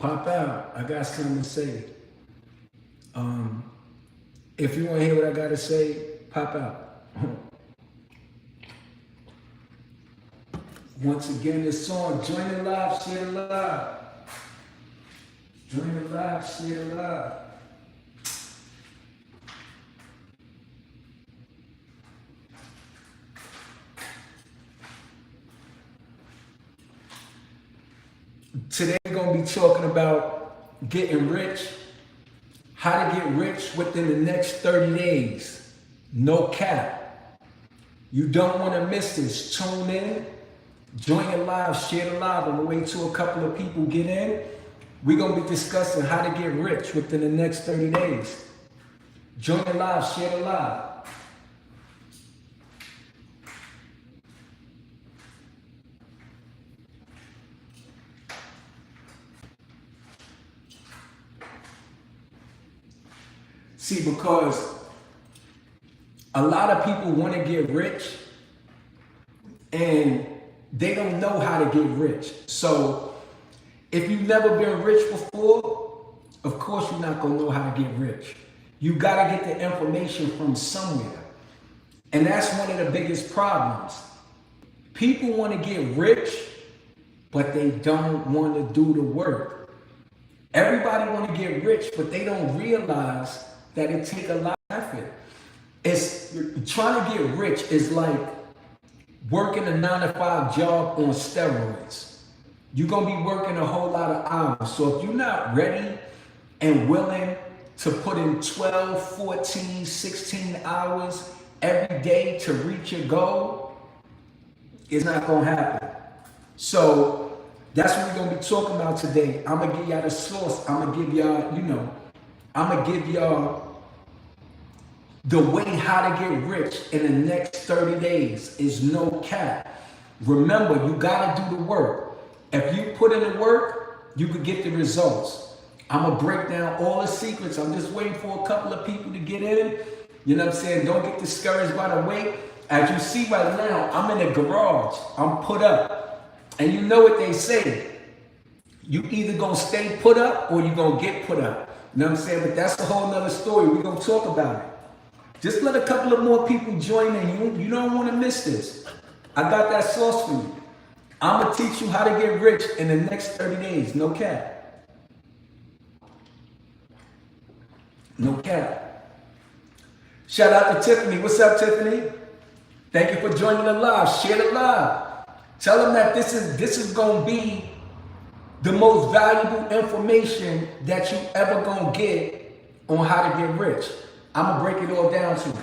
Pop out. I got something to say. If you want to hear what I got to say, pop out. Once again, this song, join the live, share the live. Join the live, share the live. Today we're going to be talking about getting rich, how to get rich within the next 30 days. No cap. You don't want to miss this. Tune in, join the live, share the live. On the way to a couple of people get in, we're going to be discussing how to get rich within the next 30 days. Join the live, share the live. See, because a lot of people want to get rich and they don't know how to get rich. So if you've never been rich before, of course you're not going to know how to get rich. You got to get the information from somewhere. And that's one of the biggest problems. People want to get rich, but they don't want to do the work. Everybody want to get rich, but they don't realize that it take a lot of effort. It's trying to get rich is like working a 9-to-5 job on steroids. You're gonna be working a whole lot of hours. So if you're not ready and willing to put in 12, 14, 16 hours every day to reach your goal, it's not gonna happen. So that's what we're gonna be talking about today. I'm gonna give y'all the source. I'm gonna give y'all, I'm gonna give y'all the way how to get rich in the next 30 days. Is no cap. Remember, you gotta do the work. If you put in the work, you could get the results. I'm gonna break down all the secrets. I'm just waiting for a couple of people to get in. You know what I'm saying? Don't get discouraged by the wait. As you see right now, I'm in the garage. I'm put up. And you know what they say. You either gonna stay put up or you gonna get put up. You know what I'm saying? But that's a whole nother story. We're going to talk about it. Just let a couple of more people join in. You don't want to miss this. I got that sauce for you. I'm going to teach you how to get rich in the next 30 days. No cap. No cap. Shout out to Tiffany. What's up, Tiffany? Thank you for joining the live. Share the live. Tell them that this is going to be the most valuable information that you ever gonna get on how to get rich. I'm gonna break it all down to you.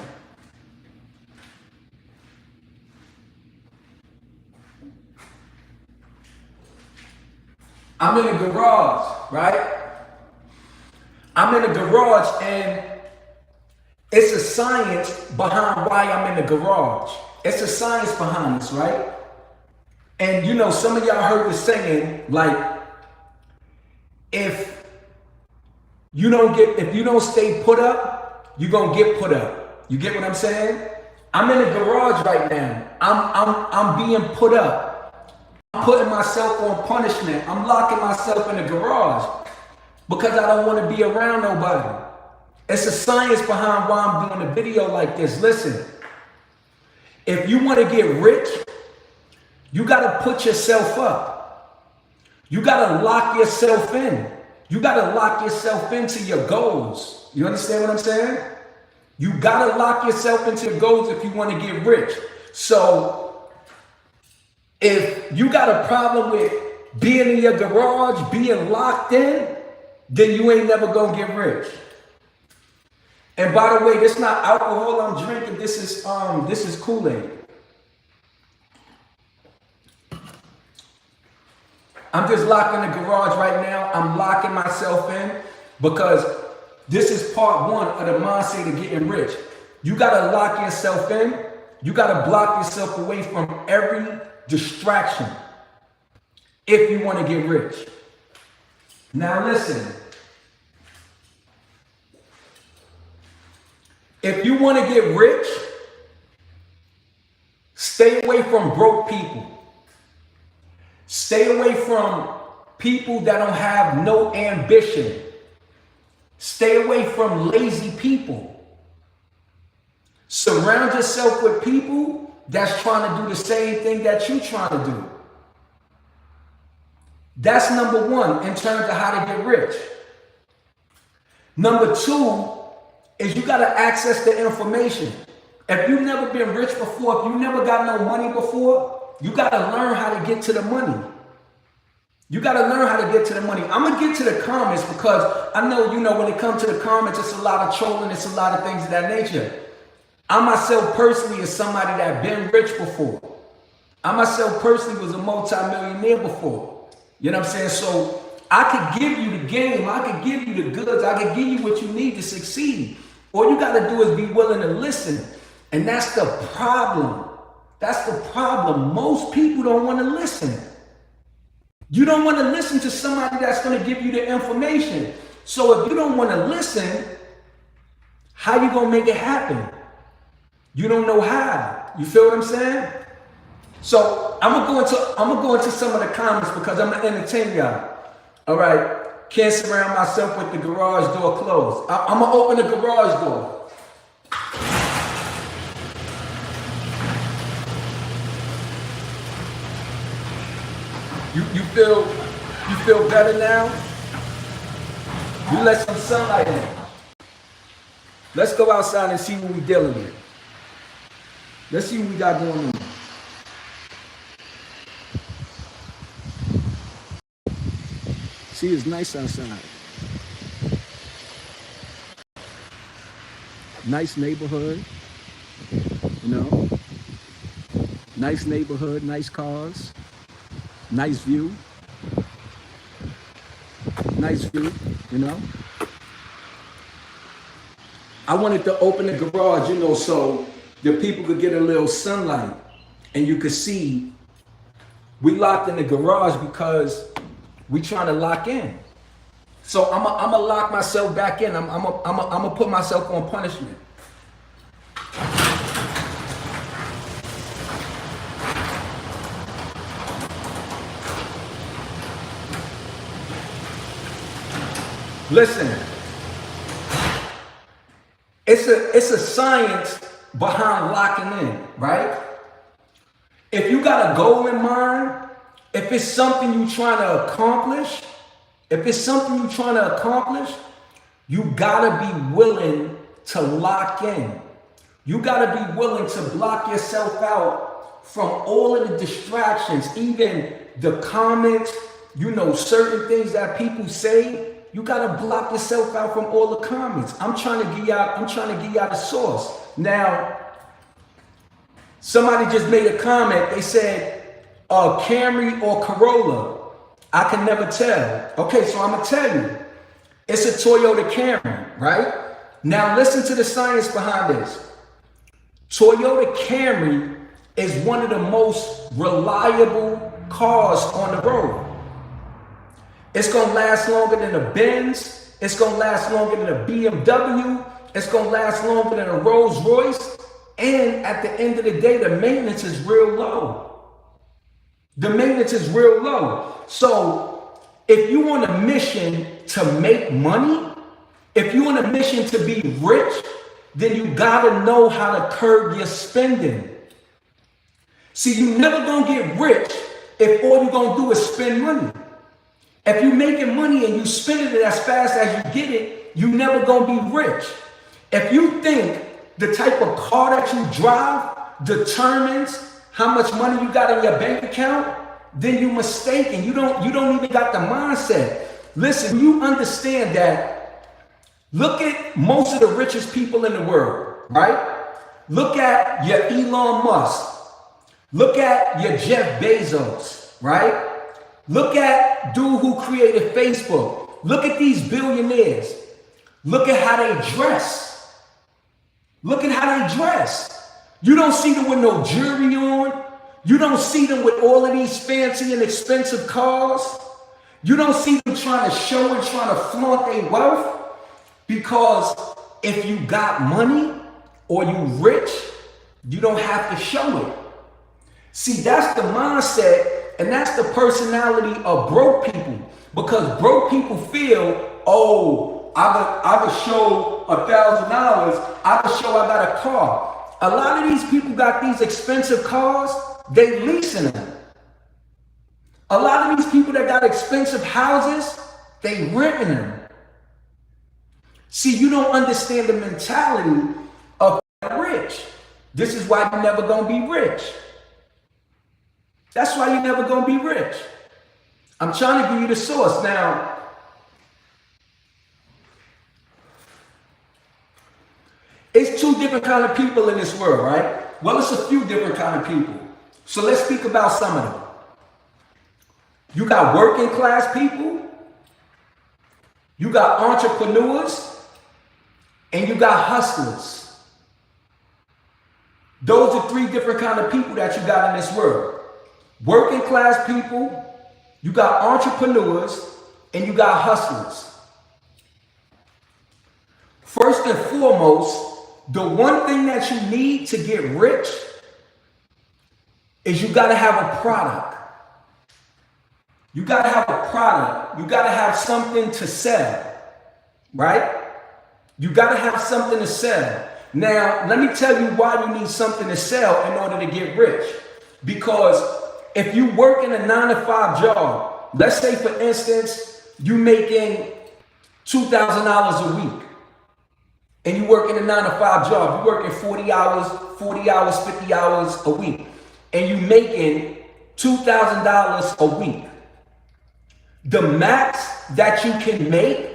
I'm in the garage, right? I'm in the garage and it's a science behind why I'm in the garage. It's a science behind this, right? And some of y'all heard the saying, like, if you don't stay put up, you're gonna get put up. You get what I'm saying? I'm in the garage right now. I'm being put up. I'm putting myself on punishment. I'm locking myself in the garage because I don't want to be around nobody. It's a science behind why I'm doing a video like this. Listen, if you want to get rich, you gotta put yourself up. You gotta lock yourself in. You gotta lock yourself into your goals. You understand what I'm saying? You gotta lock yourself into your goals if you want to get rich. So if you got a problem with being in your garage, being locked in, then you ain't never gonna get rich. And by the way, this is not alcohol I'm drinking. This is Kool-Aid. I'm just locked in the garage right now. I'm locking myself in because this is part one of the mindset of getting rich. You got to lock yourself in. You got to block yourself away from every distraction if you want to get rich. Now listen. If you want to get rich, stay away from broke people. Stay away from people that don't have no ambition. Stay away from lazy people. Surround yourself with people that's trying to do the same thing that you're trying to do. That's number one in terms of how to get rich. Number two is you got to access the information. If you've never been rich before, if you never got no money before, you got to learn how to get to the money. You got to learn how to get to the money. I'm going to get to the comments because I know, when it comes to the comments, it's a lot of trolling. It's a lot of things of that nature. I myself personally is somebody that been rich before. I myself personally was a multi-millionaire before. You know what I'm saying? So I could give you the game. I could give you the goods. I could give you what you need to succeed. All you got to do is be willing to listen. And that's the problem. That's the problem. Most people don't want to listen. You don't want to listen to somebody that's going to give you the information. So if you don't want to listen, how you going to make it happen? You don't know how. You feel what I'm saying? So I'm gonna go into some of the comments because I'm gonna entertain y'all. All right. Can't surround myself with the garage door closed. I'm gonna open the garage door. You feel better now? You let some sunlight in. Let's go outside and see what we're dealing with. Let's see what we got going on. See, it's nice outside. Nice neighborhood, Nice neighborhood, nice cars, nice view. Nice view, I wanted to open the garage, so the people could get a little sunlight and you could see. We locked in the garage because we trying to lock in. So I'm gonna lock myself back in. I'm gonna put myself on punishment. Listen, it's a science behind locking in, right? If you got a goal in mind, if it's something you're trying to accomplish, you gotta be willing to lock in. You gotta be willing to block yourself out from all of the distractions, even the comments, certain things that people say. You gotta block yourself out from all the comments. I'm trying to give y'all the source. Now, somebody just made a comment. They said, Camry or Corolla. I can never tell. Okay, so I'm gonna tell you. It's a Toyota Camry, right? Now listen to the science behind this. Toyota Camry is one of the most reliable cars on the road. It's gonna last longer than a Benz. It's gonna last longer than a BMW. It's gonna last longer than a Rolls Royce. And at the end of the day, the maintenance is real low. So if you on a mission to make money, if you on a mission to be rich, then you gotta know how to curb your spending. See, you never gonna get rich if all you gonna do is spend money. If you're making money and you spending it as fast as you get it, you never gonna be rich. If you think the type of car that you drive determines how much money you got in your bank account, then you're mistaken. You don't even got the mindset. Listen, you understand that. Look at most of the richest people in the world, right? Look at your Elon Musk. Look at your Jeff Bezos, right? Look at dude who created Facebook. Look at these billionaires. Look at how they dress. You don't see them with no jewelry on. You don't see them with all of these fancy and expensive cars. You don't see them trying to show and trying to flaunt their wealth. Because if you got money or you rich, you don't have to show it. See, that's the mindset And that's the personality of broke people. Because broke people feel, oh, I could show $1,000. I could show I got a car. A lot of these people got these expensive cars, they leasing them. A lot of these people that got expensive houses, they renting them. See, you don't understand the mentality of rich. This is why you're never gonna be rich. That's why you're never gonna be rich. I'm trying to give you the source. Now, it's two different kind of people in this world, right? Well, it's a few different kind of people. So let's speak about some of them. You got working class people, you got entrepreneurs, and you got hustlers. Those are three different kind of people that you got in this world. Working class people, you got entrepreneurs, and you got hustlers. First and foremost, the one thing that you need to get rich is you got to have a product. You got to have a product. You got to have something to sell, right? You got to have something to sell. Now, let me tell you why you need something to sell in order to get rich. Because if you work in a 9-to-5 job, let's say for instance, you making $2,000 a week, and you work in a 9-to-5 job, you're working 40 hours, 50 hours a week, and you making $2,000 a week. The max that you can make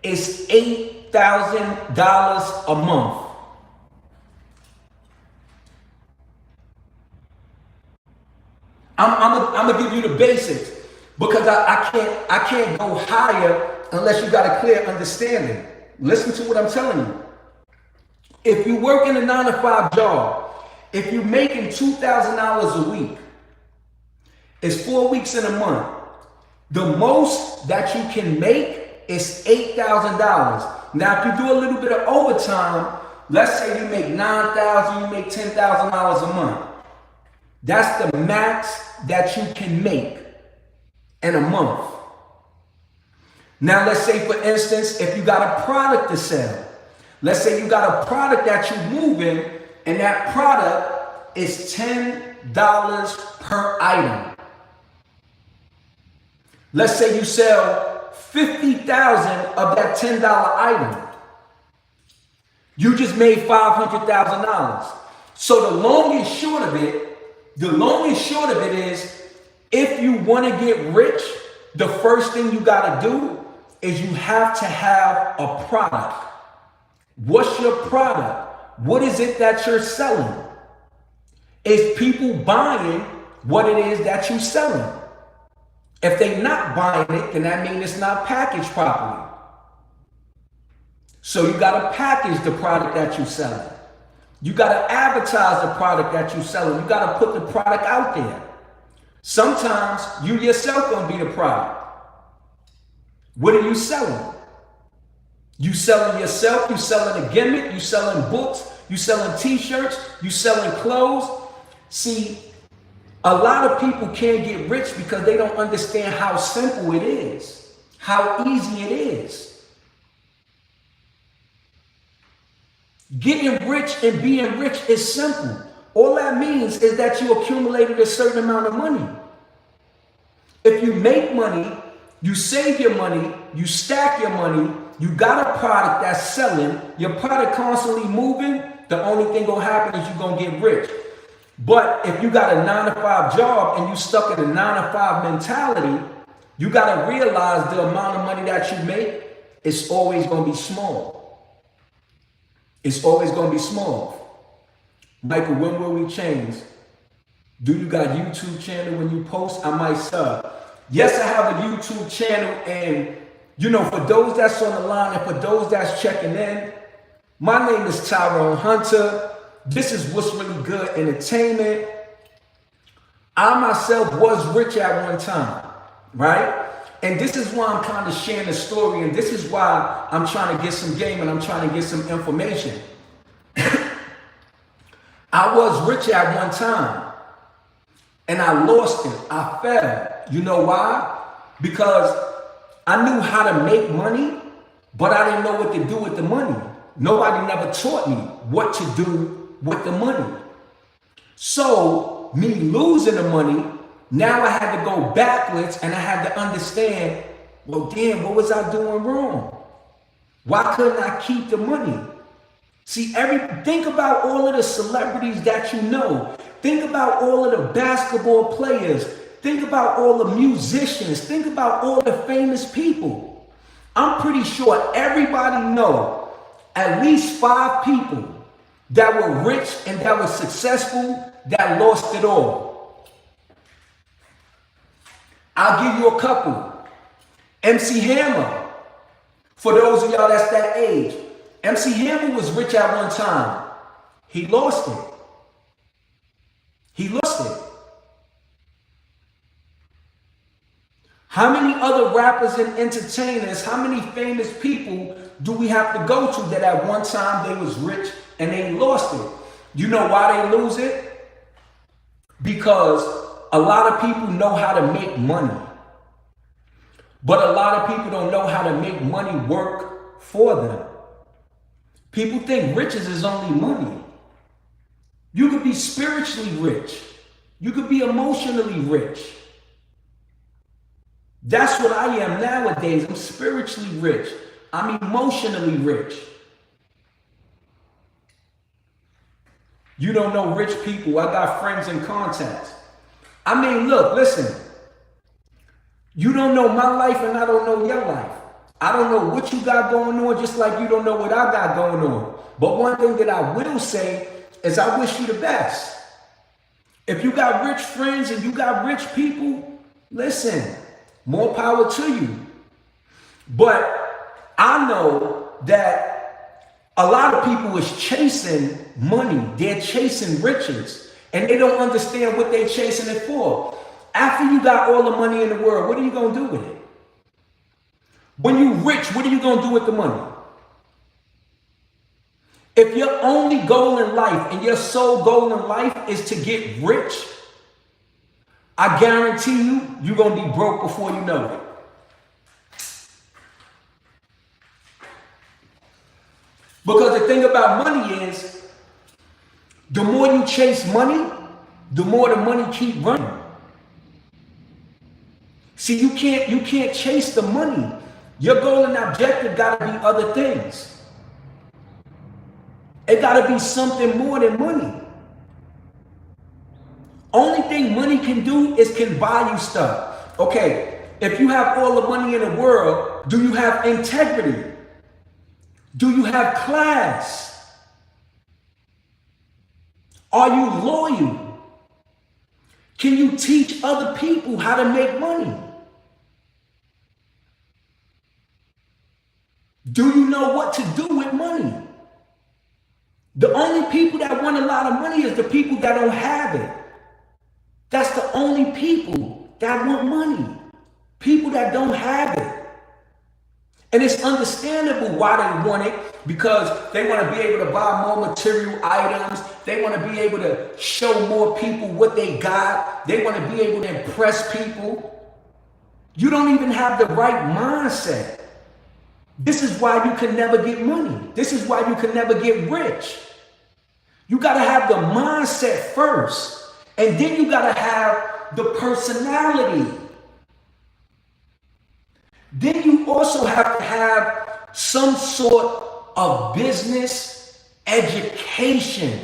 is $8,000 a month. I'm gonna give you the basics because I can't go higher unless you got a clear understanding. Listen to what I'm telling you. If you work in a 9-to-5 job, if you're making $2,000 a week, it's 4 weeks in a month. The most that you can make is $8,000. Now, if you do a little bit of overtime, let's say you make $9,000, you make $10,000 a month. That's the max that you can make in a month. Now, let's say, for instance, if you got a product to sell, let's say you got a product that you're moving, and that product is $10 per item. Let's say you sell 50,000 of that $10 item. You just made $500,000. So the long and short of it is, if you want to get rich, the first thing you got to do is you have to have a product. What's your product? What is it that you're selling? Is people buying what it is that you're selling? If they're not buying it, then that means it's not packaged properly. So you got to package the product that you're selling. You got to advertise the product that you're selling. You got to put the product out there. Sometimes you yourself gonna be the product. What are you selling? You selling yourself, you selling a gimmick, you selling books, you selling t-shirts, you selling clothes. See, a lot of people can't get rich because they don't understand how simple it is, how easy it is. Getting rich and being rich is simple. All that means is that you accumulated a certain amount of money. If you make money, you save your money, you stack your money, you got a product that's selling, your product constantly moving, the only thing gonna happen is you're gonna get rich. But if you got a 9-to-5 job and you stuck in a 9-to-5 mentality, you gotta realize the amount of money that you make is always gonna be small. It's always gonna be small. Michael, when will we change? Do you got a YouTube channel? When you post, I might sub. Yes, I have a YouTube channel, and you know, for those that's on the line and for those that's checking in, my name is Tyrone Hunter. This is What's Really Good Entertainment. I myself was rich at one time, right? And this is why I'm kind of sharing the story, and this is why I'm trying to get some game and I'm trying to get some information. I was rich at one time. and I lost it. I fell. You know why? Because I knew how to make money, but I didn't know what to do with the money. Nobody never taught me what to do with the money. So me losing the money, now I had to go backwards and I had to understand, well, damn, what was I doing wrong? Why couldn't I keep the money? See, think about all of the celebrities that you know. Think about all of the basketball players. Think about all the musicians. Think about all the famous people. I'm pretty sure everybody know at least 5 people that were rich and that were successful that lost it all. I'll give you a couple. MC Hammer. For those of y'all that's that age, MC Hammer was rich at one time. He lost it. He lost it. How many other rappers and entertainers, how many famous people do we have to go to that at one time they was rich and they lost it? You know why they lose it? Because a lot of people know how to make money. But a lot of people don't know how to make money work for them. People think riches is only money. You could be spiritually rich. You could be emotionally rich. That's what I am nowadays. I'm spiritually rich. I'm emotionally rich. You don't know rich people. I got friends and contacts. I mean, look, listen. You don't know my life and I don't know your life. I don't know what you got going on, just like you don't know what I got going on. But one thing that I will say is I wish you the best. If you got rich friends and you got rich people, listen, more power to you. But I know that a lot of people is chasing money. They're chasing riches and they don't understand what they're chasing it for. After you got all the money in the world, what are you going to do with it? When you rich, what are you going to do with the money? If your only goal in life and your sole goal in life is to get rich, I guarantee you, you're going to be broke before you know it. Because the thing about money is, the more you chase money, the more the money keep running. See, you can't chase the money. Your goal and objective got to be other things. It got to be something more than money. Only thing money can do is can buy you stuff. Okay, if you have all the money in the world, do you have integrity? Do you have class? Are you loyal? Can you teach other people how to make money? Do you know what to do with money? The only people that want a lot of money is the people that don't have it. That's the only people that want money. People that don't have it. And it's understandable why they want it, because they want to be able to buy more material items. They want to be able to show more people what they got. They want to be able to impress people. You don't even have the right mindset. This is why you can never get money. This is why you can never get rich. You got to have the mindset first, and then you got to have the personality. Then you also have to have some sort of business education.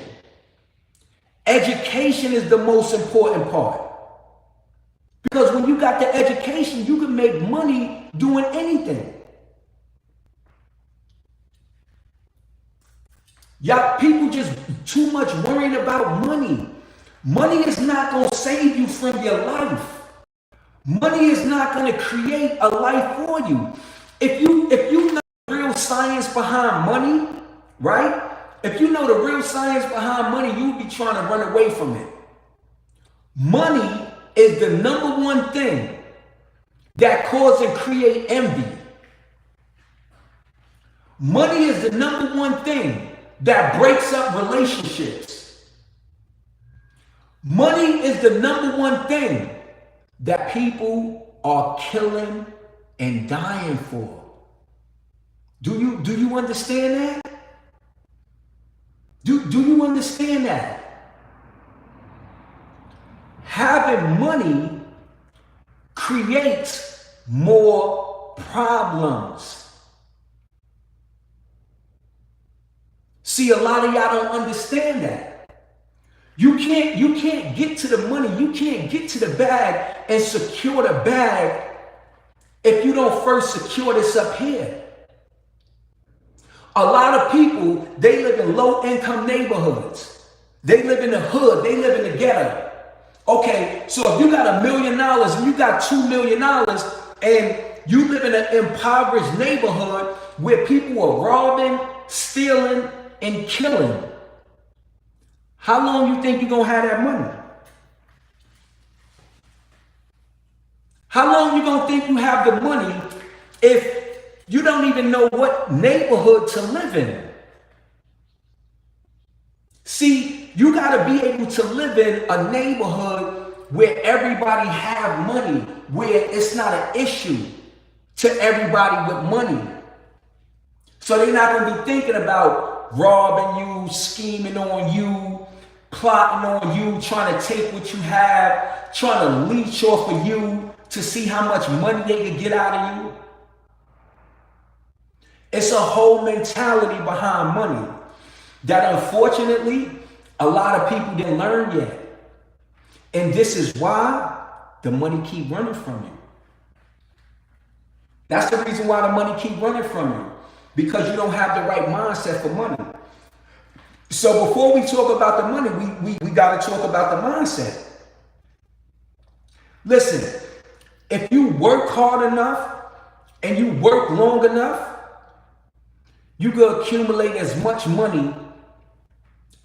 Education is the most important part. Because when you got the education, you can make money doing anything. Y'all people just too much worried about money. Money is not going to save you from your life. Money is not going to create a life for you. If you know the real science behind money, right? If you know the real science behind money, you'll be trying to run away from it. Money is the number one thing that causes and create envy. Money is the number one thing that breaks up relationships. Money is the number one thing that people are killing and dying for. Do you understand that? Do you understand that? Having money creates more problems. See, a lot of y'all don't understand that. You can't get to the money, you can't get to the bag and secure the bag if you don't first secure this up here. A lot of people, they live in low-income neighborhoods. They live in the hood, they live in the ghetto. Okay, so if you got $1 million and you got $2 million and you live in an impoverished neighborhood where people are robbing, stealing, and killing, how long you think you're gonna have that money? How long you gonna think you have the money if you don't even know what neighborhood to live in? See, you gotta be able to live in a neighborhood where everybody have money, where it's not an issue to everybody with money. So they're not gonna be thinking about robbing you, scheming on you, plotting on you, trying to take what you have, trying to leech off of you to see how much money they can get out of you. It's a whole mentality behind money that unfortunately a lot of people didn't learn yet. And this is why the money keep running from you. That's the reason why the money keep running from you, because you don't have the right mindset for money. So before we talk about the money, we got to talk about the mindset. Listen, if you work hard enough and you work long enough, you can accumulate as much money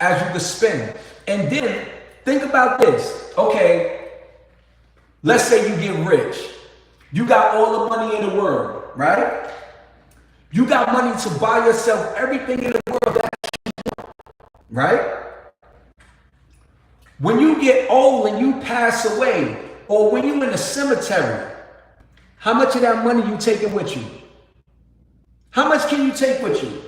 as you can spend. And then think about this. Okay, let's say you get rich. You got all the money in the world, right? You got money to buy yourself everything in the world that you want, right? When you get old and you pass away, or when you're in a cemetery, how much of that money you taking with you? How much can you take with you?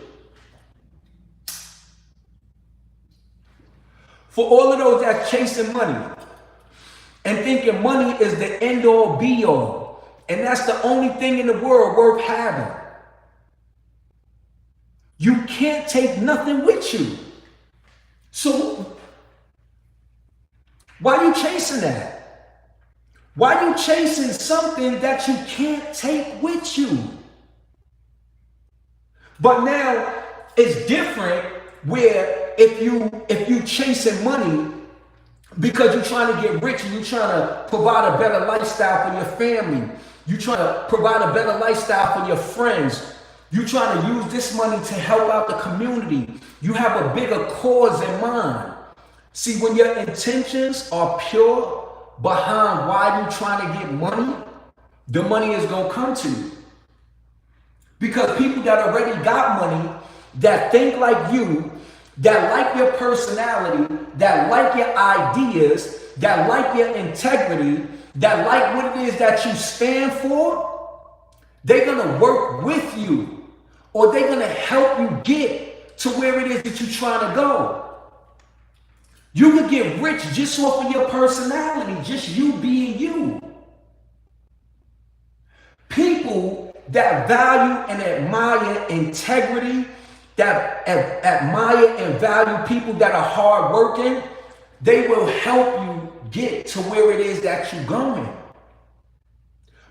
For all of those that's chasing money and thinking money is the end all be all, and that's the only thing in the world worth having, you can't take nothing with you. So why are you chasing that? Why are you chasing something that you can't take with you? But now it's different where if you chasing money because you're trying to get rich and you're trying to provide a better lifestyle for your family, you're trying to provide a better lifestyle for your friends, you're trying to use this money to help out the community, you have a bigger cause in mind. See, when your intentions are pure behind why you're trying to get money, the money is going to come to you. Because people that already got money, that think like you, that like your personality, that like your ideas, that like your integrity, that like what it is that you stand for, they're going to work with you, or they're going to help you get to where it is that you're trying to go. You could get rich just off of your personality, just you being you. People that value and admire integrity, that admire and value people that are hardworking, they will help you get to where it is that you're going.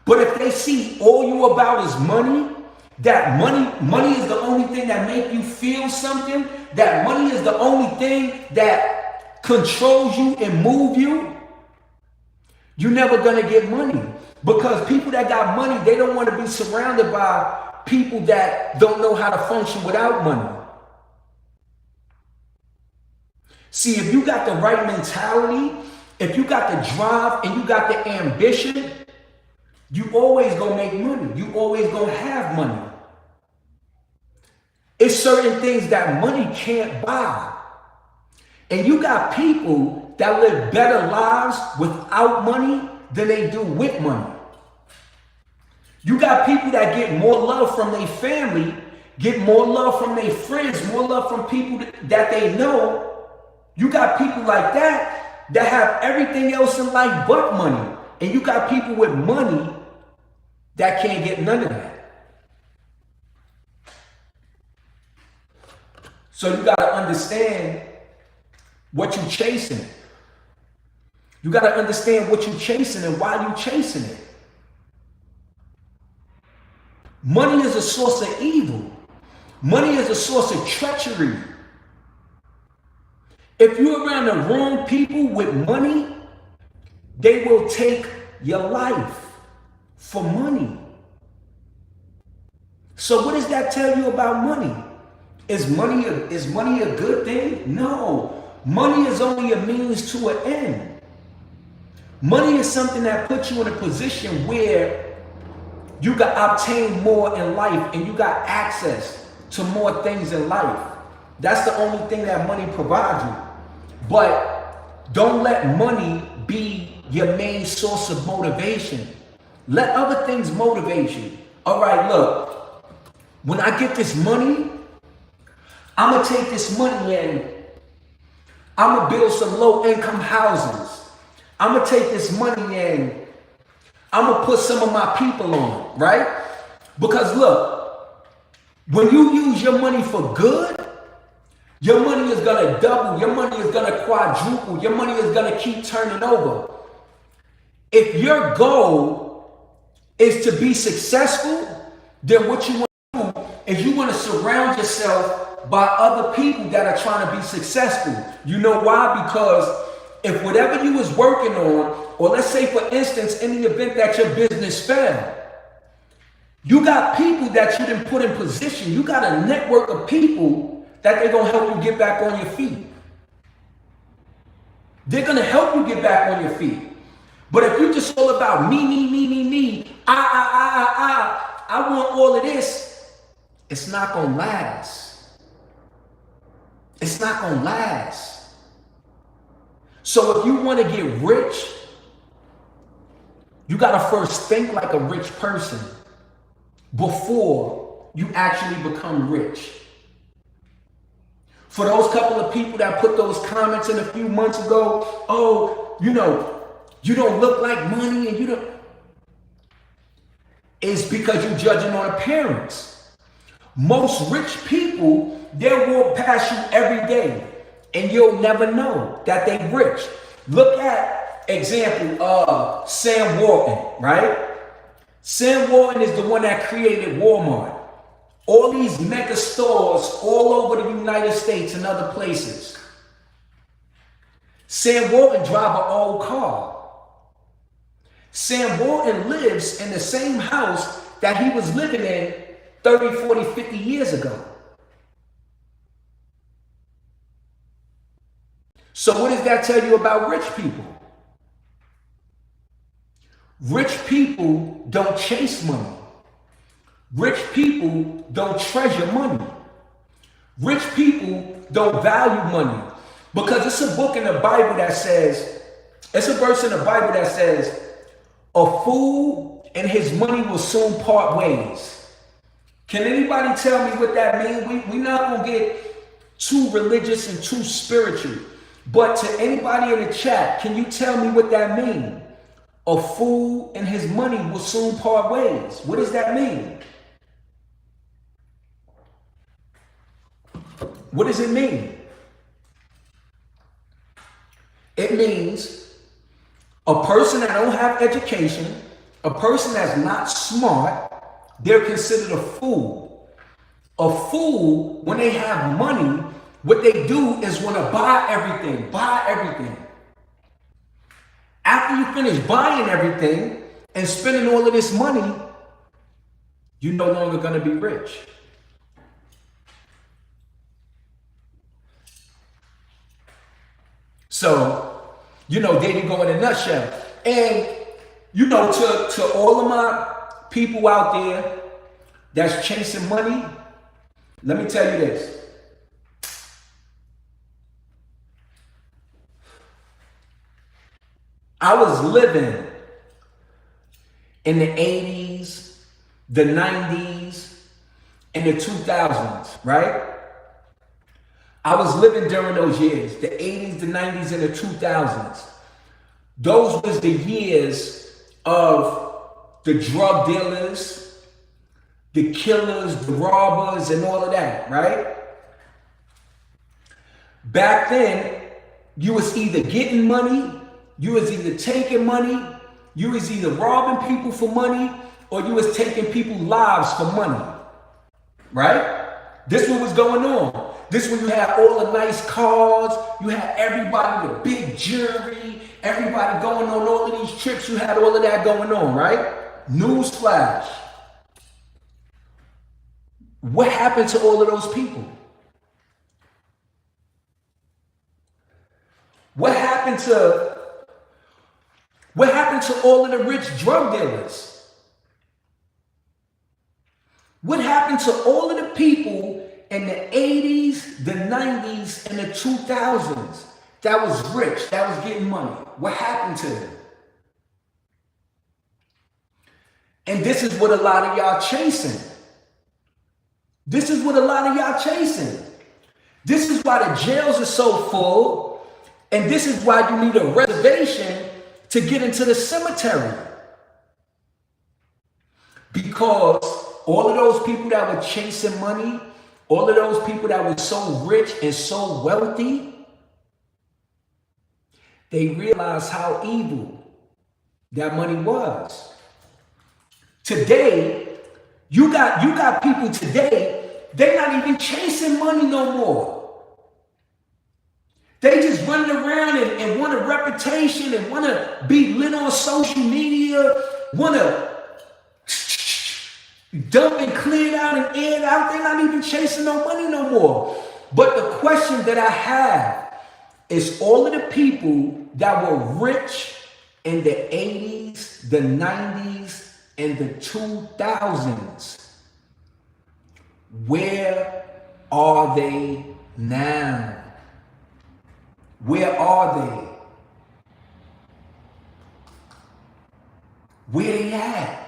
But if they see all you about is money, that money is the only thing that make you feel something, that money is the only thing that controls you and move you, you're never gonna get money. Because people that got money, they don't want to be surrounded by people that don't know how to function without money. See, if you got the right mentality, if you got the drive and you got the ambition, you always gonna make money. You always gonna have money. It's certain things that money can't buy. And you got people that live better lives without money than they do with money. You got people that get more love from their family, get more love from their friends, more love from people that they know. You got people like that that have everything else in life but money. And you got people with money that can't get none of that. So you got to understand what you're chasing. You got to understand what you're chasing and why you're chasing it. Money is a source of evil. Money is a source of treachery. If you're around the wrong people with money, they will take your life for money. So what does that tell you about money? Is money a good thing? No. Money is only a means to an end. Money is something that puts you in a position where you can obtain more in life and you got access to more things in life. That's the only thing that money provides you. But don't let money be your main source of motivation. Let other things motivate you. All right, look, when I get this money, I'm going to take this money and I'm going to build some low-income houses. I'm going to take this money and I'm going to put some of my people on, right? Because look, when you use your money for good, your money is going to double. Your money is going to quadruple. Your money is going to keep turning over. If your goal is to be successful, then what you want to do is you want to surround yourself by other people that are trying to be successful. You know why? Because if whatever you was working on, or let's say for instance, in the event that your business failed, you got people that you didn't put in position. You got a network of people that they're going to help you get back on your feet. They're going to help you get back on your feet. But if you're just all about me, I want all of this, it's not going to last. It's not going to last. So if you want to get rich, you got to first think like a rich person before you actually become rich. For those couple of people that put those comments in a few months ago, oh, you don't look like money and you don't. It's because you're judging on appearance. Most rich people, they'll walk past you every day and you'll never know that they rich. Look at example, Sam Walton, right? Sam Walton is the one that created Walmart. All these mega stores all over the United States and other places. Sam Walton drives an old car. Sam Walton lives in the same house that he was living in 30, 40, 50 years ago. So what does that tell you about rich people? Rich people don't chase money. Rich people don't treasure money. Rich people don't value money. Because it's a book in the Bible that says, it's a verse in the Bible that says, a fool and his money will soon part ways. Can anybody tell me what that means? We're not going to get too religious and too spiritual. But to anybody in the chat, can you tell me what that means? A fool and his money will soon part ways. What does that mean? What does it mean? It means a person that don't have education, a person that's not smart, they're considered a fool. A fool, when they have money, what they do is want to buy everything, After you finish buying everything and spending all of this money, you're no longer going to be rich. So, there you go in a nutshell. And, to all of my people out there that's chasing money, let me tell you this. I was living in the 80s, the 90s, and the 2000s, right? I was living during those years, the 80s, the 90s, and the 2000s. Those was the years of the drug dealers, the killers, the robbers, and all of that, right? Back then, you was either getting money, you was either taking money, you was either robbing people for money, or you was taking people's lives for money, right? This what was going on. This when you had all the nice cars, you had everybody with big jewelry, everybody going on all of these trips, you had all of that going on, right? Newsflash. What happened to all of those people? What happened to all of the rich drug dealers? What happened to all of the people in the 80s, the 90s, and the 2000s that was rich, that was getting money? What happened to them? And this is what a lot of y'all chasing. This is what a lot of y'all chasing. This is why the jails are so full. And this is why you need a reservation to get into the cemetery. Because all of those people that were chasing money, all of those people that were so rich and so wealthy, they realized how evil that money was. Today, you got people today, they're not even chasing money no more. They just running around and want a reputation and want to be lit on social media, want to dump and clear it out and air it out. They're not even chasing no money no more. But the question that I have is all of the people that were rich in the 80s, the 90s, and the 2000s, where are they now? Where are they? Where they at?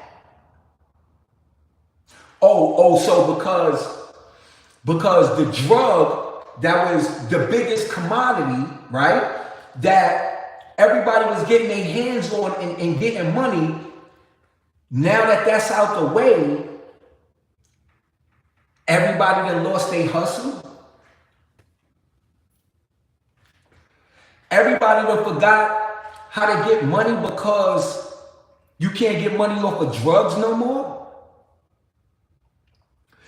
So because the drug that was the biggest commodity, right? That everybody was getting their hands on and getting money. Now that that's out the way, everybody that lost their hustle. Everybody that forgot how to get money because you can't get money off of drugs no more.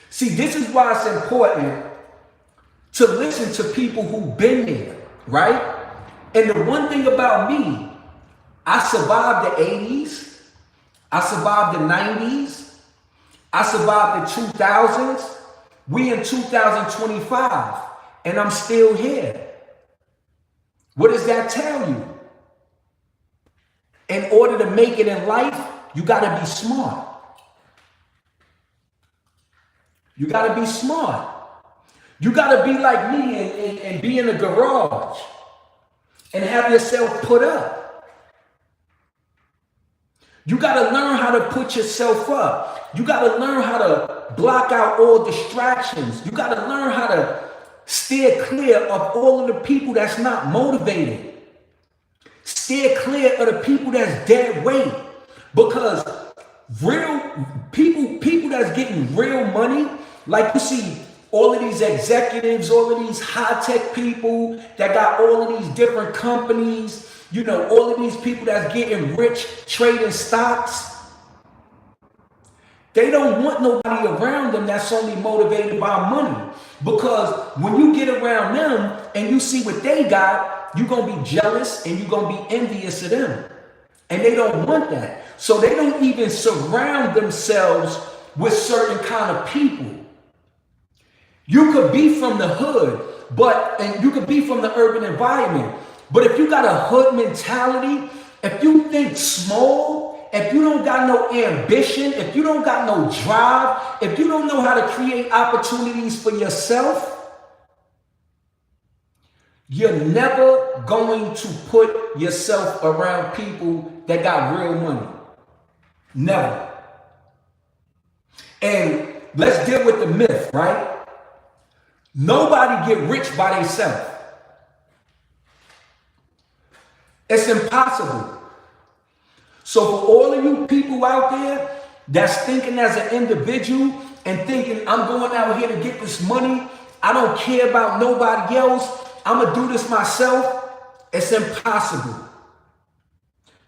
See, this is why it's important to listen to people who've been there, right? And the one thing about me, I survived the 80s, I survived the 90s, I survived the 2000s, we in 2025, and I'm still here. What does that tell you? In order to make it in life, you got to be smart. You got to be smart. You got to be like me and be in a garage and have yourself put up. You got to learn how to put yourself up. You got to learn how to block out all distractions. You got to learn how to steer clear of all of the people that's not motivated. Steer clear of the people that's dead weight. Because real people that's getting real money, like you see all of these executives, all of these high-tech people that got all of these different companies, you know, all of these people that's getting rich trading stocks, they don't want nobody around them that's only motivated by money. Because when you get around them and you see what they got, you're going to be jealous and you're going to be envious of them. And they don't want that. So they don't even surround themselves with certain kind of people. You could be from the hood, and you could be from the urban environment. But if you got a hood mentality, if you think small, if you don't got no ambition, if you don't got no drive, if you don't know how to create opportunities for yourself, You're never going to put yourself around people that got real money. Never. And let's deal with the myth, right? Nobody get rich by themselves. It's impossible. So for all of you people out there that's thinking as an individual and thinking, I'm going out here to get this money, I don't care about nobody else, I'm gonna do this myself, it's impossible.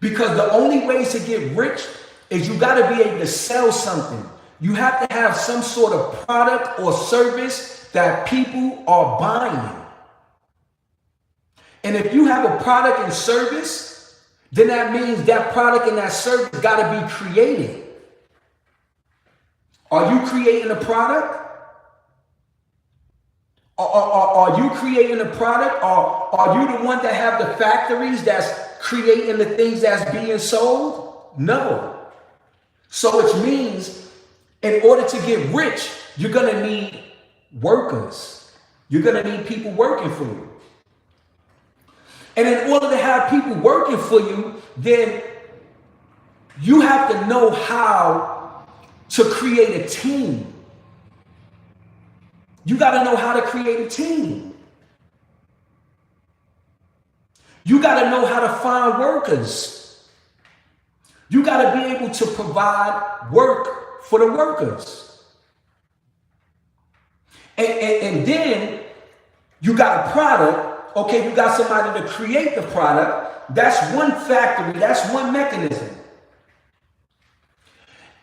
Because the only way to get rich is you gotta be able to sell something. You have to have some sort of product or service that people are buying. And if you have a product and service, then that means that product and that service gotta be created. Are you creating a product? Are you creating a product? Or are you the one that have the factories that's creating the things that's being sold? No. So it means in order to get rich, you're going to need workers. You're going to need people working for you. And in order to have people working for you, then you have to know how to create a team. You got to know how to create a team. You got to know how to find workers. You got to be able to provide work for the workers. And then you got a product. Okay, you got somebody to create the product. That's one factory. That's one mechanism.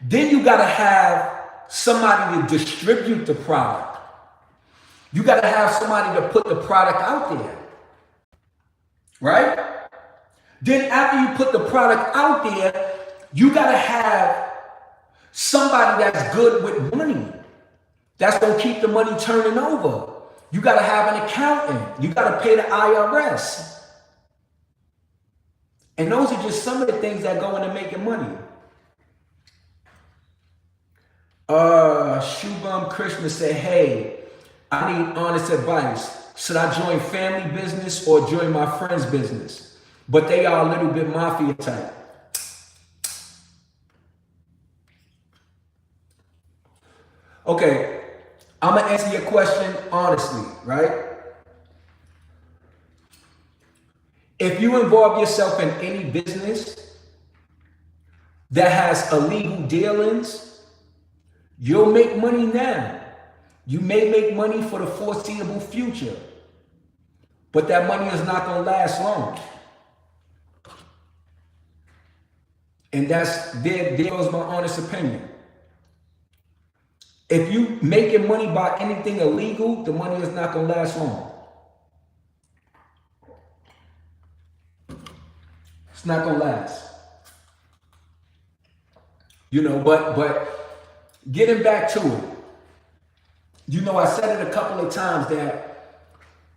Then you got to have somebody to distribute the product. You got to have somebody to put the product out there, right? Then after you put the product out there, you got to have somebody that's good with money, that's going to keep the money turning over. You got to have an accountant. You got to pay the IRS. And those are just some of the things that go into making money. Shubham Krishna said, hey, I need honest advice. Should I join family business or join my friend's business? But they are a little bit mafia type. Okay, I'm gonna answer your question honestly, right? If you involve yourself in any business that has illegal dealings, you'll make money now. You may make money for the foreseeable future, but that money is not going to last long. And there goes my honest opinion. If you making money by anything illegal, the money is not going to last long. It's not going to last. You know, but getting back to it. You know, I said it a couple of times that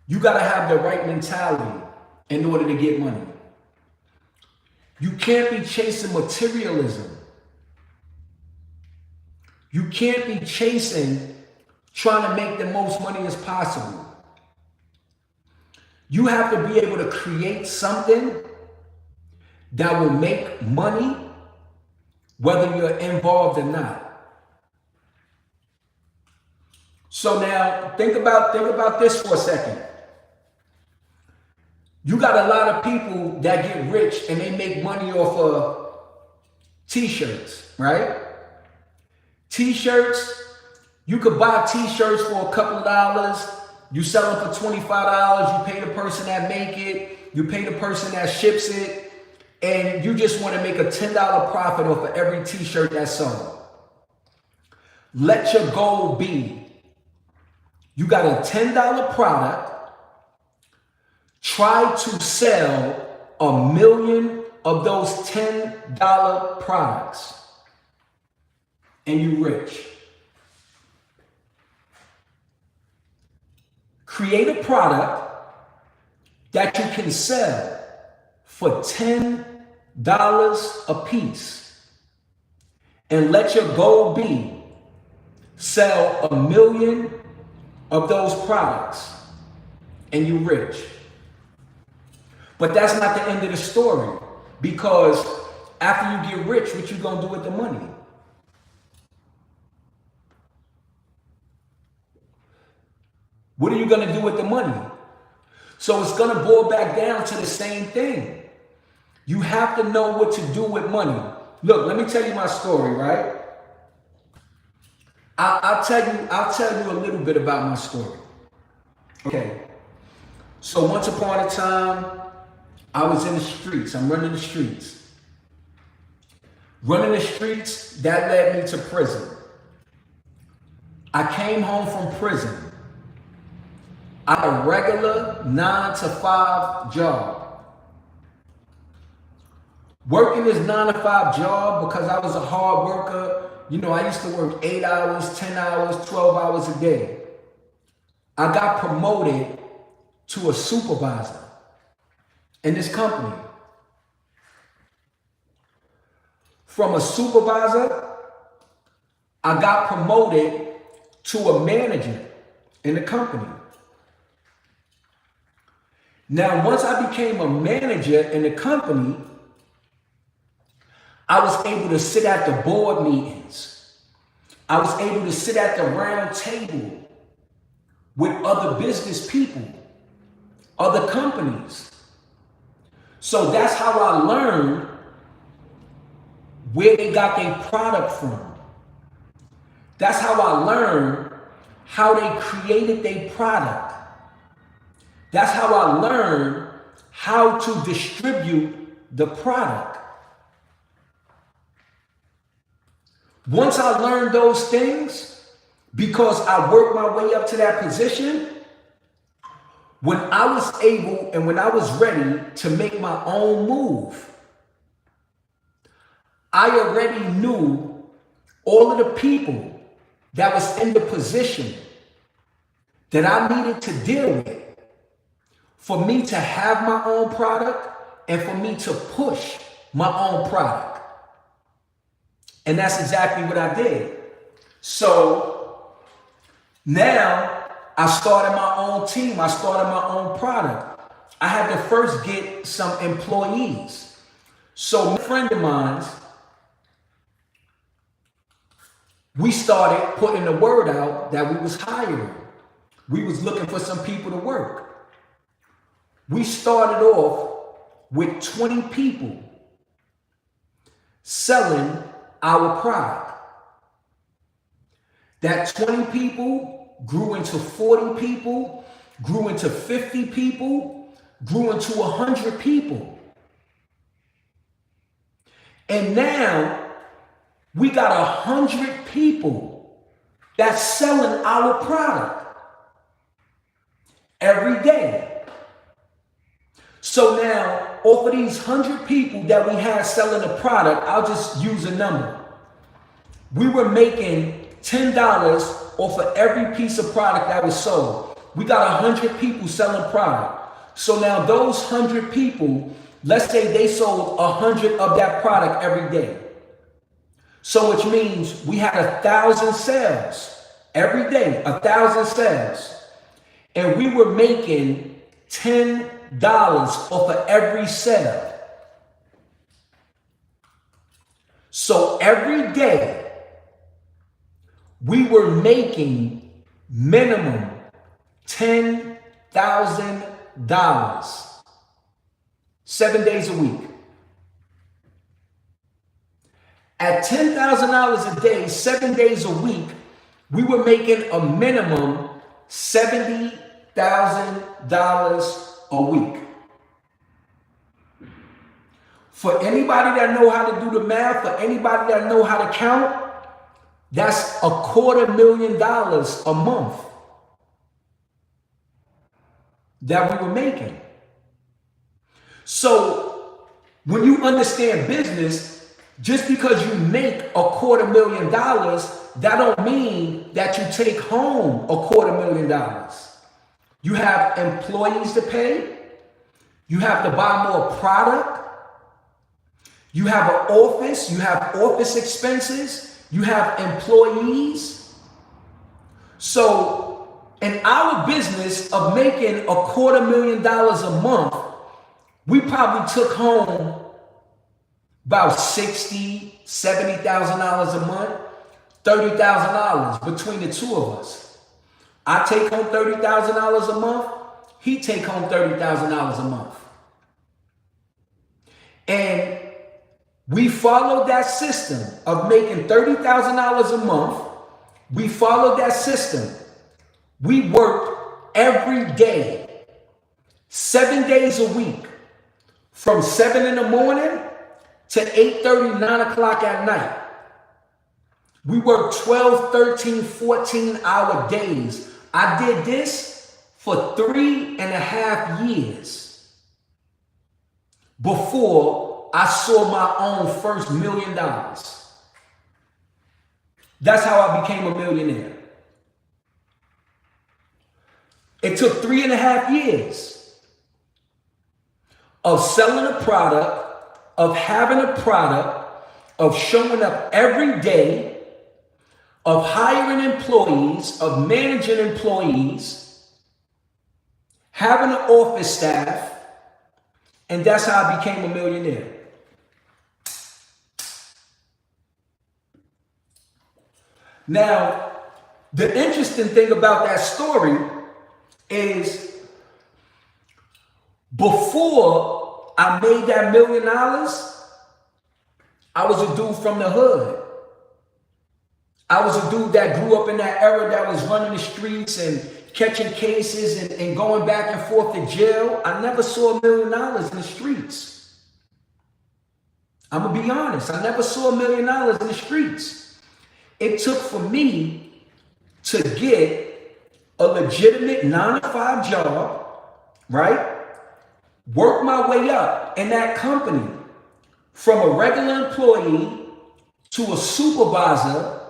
you got to have the right mentality in order to get money. You can't be chasing materialism. You can't be chasing trying to make the most money as possible. You have to be able to create something that will make money whether you're involved or not. So now think about this for a second. You got a lot of people that get rich and they make money off of t-shirts, right? T-shirts, you could buy t-shirts for a couple of dollars. You sell them for $25. You pay the person that make it. You pay the person that ships it. And you just want to make a $10 profit off of every t-shirt that's sold. Let your goal be, you got a $10 product, try to sell 1 million of those $10 products, and you rich. Create a product that you can sell for $10 a piece, and let your goal be sell 1 million of those products, and you rich. But that's not the end of the story, because after you get rich, what you gonna do with the money? What are you gonna do with the money? So it's gonna boil back down to the same thing. You have to know what to do with money. Look, let me tell you my story, right? I'll tell you a little bit about my story. Okay. So once upon a time, I was in the streets. I'm running the streets. Running the streets, that led me to prison. I came home from prison. I had a regular 9 to 5 job. Working this 9 to 5 job, because I was a hard worker, you know, I used to work 8 hours, 10 hours, 12 hours a day. I got promoted to a supervisor in this company. From a supervisor, I got promoted to a manager in the company. Now, once I became a manager in the company, I was able to sit at the board meetings. I was able to sit at the round table with other business people, other companies. So that's how I learned where they got their product from. That's how I learned how they created their product. That's how I learned how to distribute the product. Once I learned those things, because I worked my way up to that position, when I was able and when I was ready to make my own move, I already knew all of the people that was in the position that I needed to deal with for me to have my own product and for me to push my own product. And that's exactly what I did. So now I started my own team. I started my own product. I had to first get some employees. So a friend of mine, we started putting the word out that we was hiring. We was looking for some people to work. We started off with 20 people selling our product. That 20 people grew into 40 people, grew into 50 people, grew into 100 people. And now we got 100 people that's selling our product every day. So now, off of these 100 people that we had selling the product, I'll just use a number. We were making $10 off of every piece of product that was sold. We got 100 people selling product. So now those 100 people, let's say they sold 100 of that product every day. So which means we had 1,000 sales every day, 1,000 sales. And we were making $10 off of every sale. So every day we were making minimum $10,000, 7 days a week. At $10,000 a day, 7 days a week, we were making a minimum $70,000 a week. For anybody that know how to do the math, for anybody that know how to count, that's $250,000 a month that we were making. So when you understand business, just because you make $250,000, that don't mean that you take home $250,000. You have employees to pay. You have to buy more product. You have an office. You have office expenses. You have employees. So in our business of making $250,000 a month, We probably took home about $60,000, $70,000 a month, $30,000 between the two of us. I take home $30,000 a month. He take home $30,000 a month. And we followed that system of making $30,000 a month. We followed that system. We worked every day, 7 days a week, from 7 in the morning to 8:30, 9 o'clock at night. We worked 12, 13, 14-hour days. I did this for 3.5 years before I saw my own first $1 million. That's how I became a millionaire. It took 3.5 years of selling a product, of having a product, of showing up every day, of hiring employees, of managing employees, having an office staff, and that's how I became a millionaire. Now, the interesting thing about that story is before I made that $1 million, I was a dude from the hood. I was a dude that grew up in that era that was running the streets and catching cases and going back and forth to jail. I never saw $1 million in the streets. I'm gonna be honest. I never saw $1 million in the streets. It took for me to get a legitimate 9-to-5 job, right? Work my way up in that company from a regular employee to a supervisor,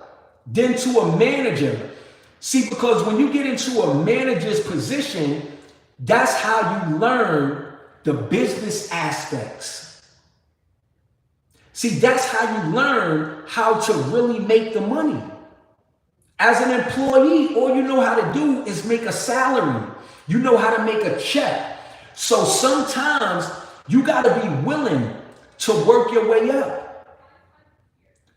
then to a manager. See, because when you get into a manager's position, that's how you learn the business aspects. See, that's how you learn how to really make the money. As an employee, all you know how to do is make a salary. You know how to make a check. So sometimes you got to be willing to work your way up,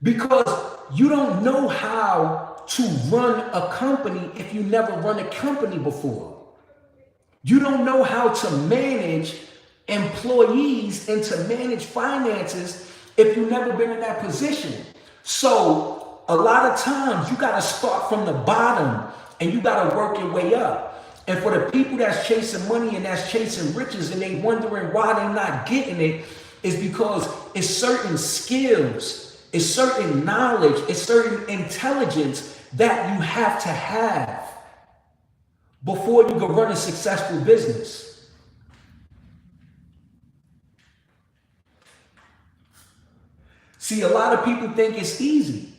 because you don't know how to run a company if you never run a company before. You don't know how to manage employees and to manage finances if you've never been in that position. So a lot of times you got to start from the bottom and you got to work your way up. And for the people that's chasing money and that's chasing riches and they wondering why they're not getting it, is because it's certain skills, it's certain knowledge, it's certain intelligence that you have to have before you can run a successful business. See, a lot of people think it's easy.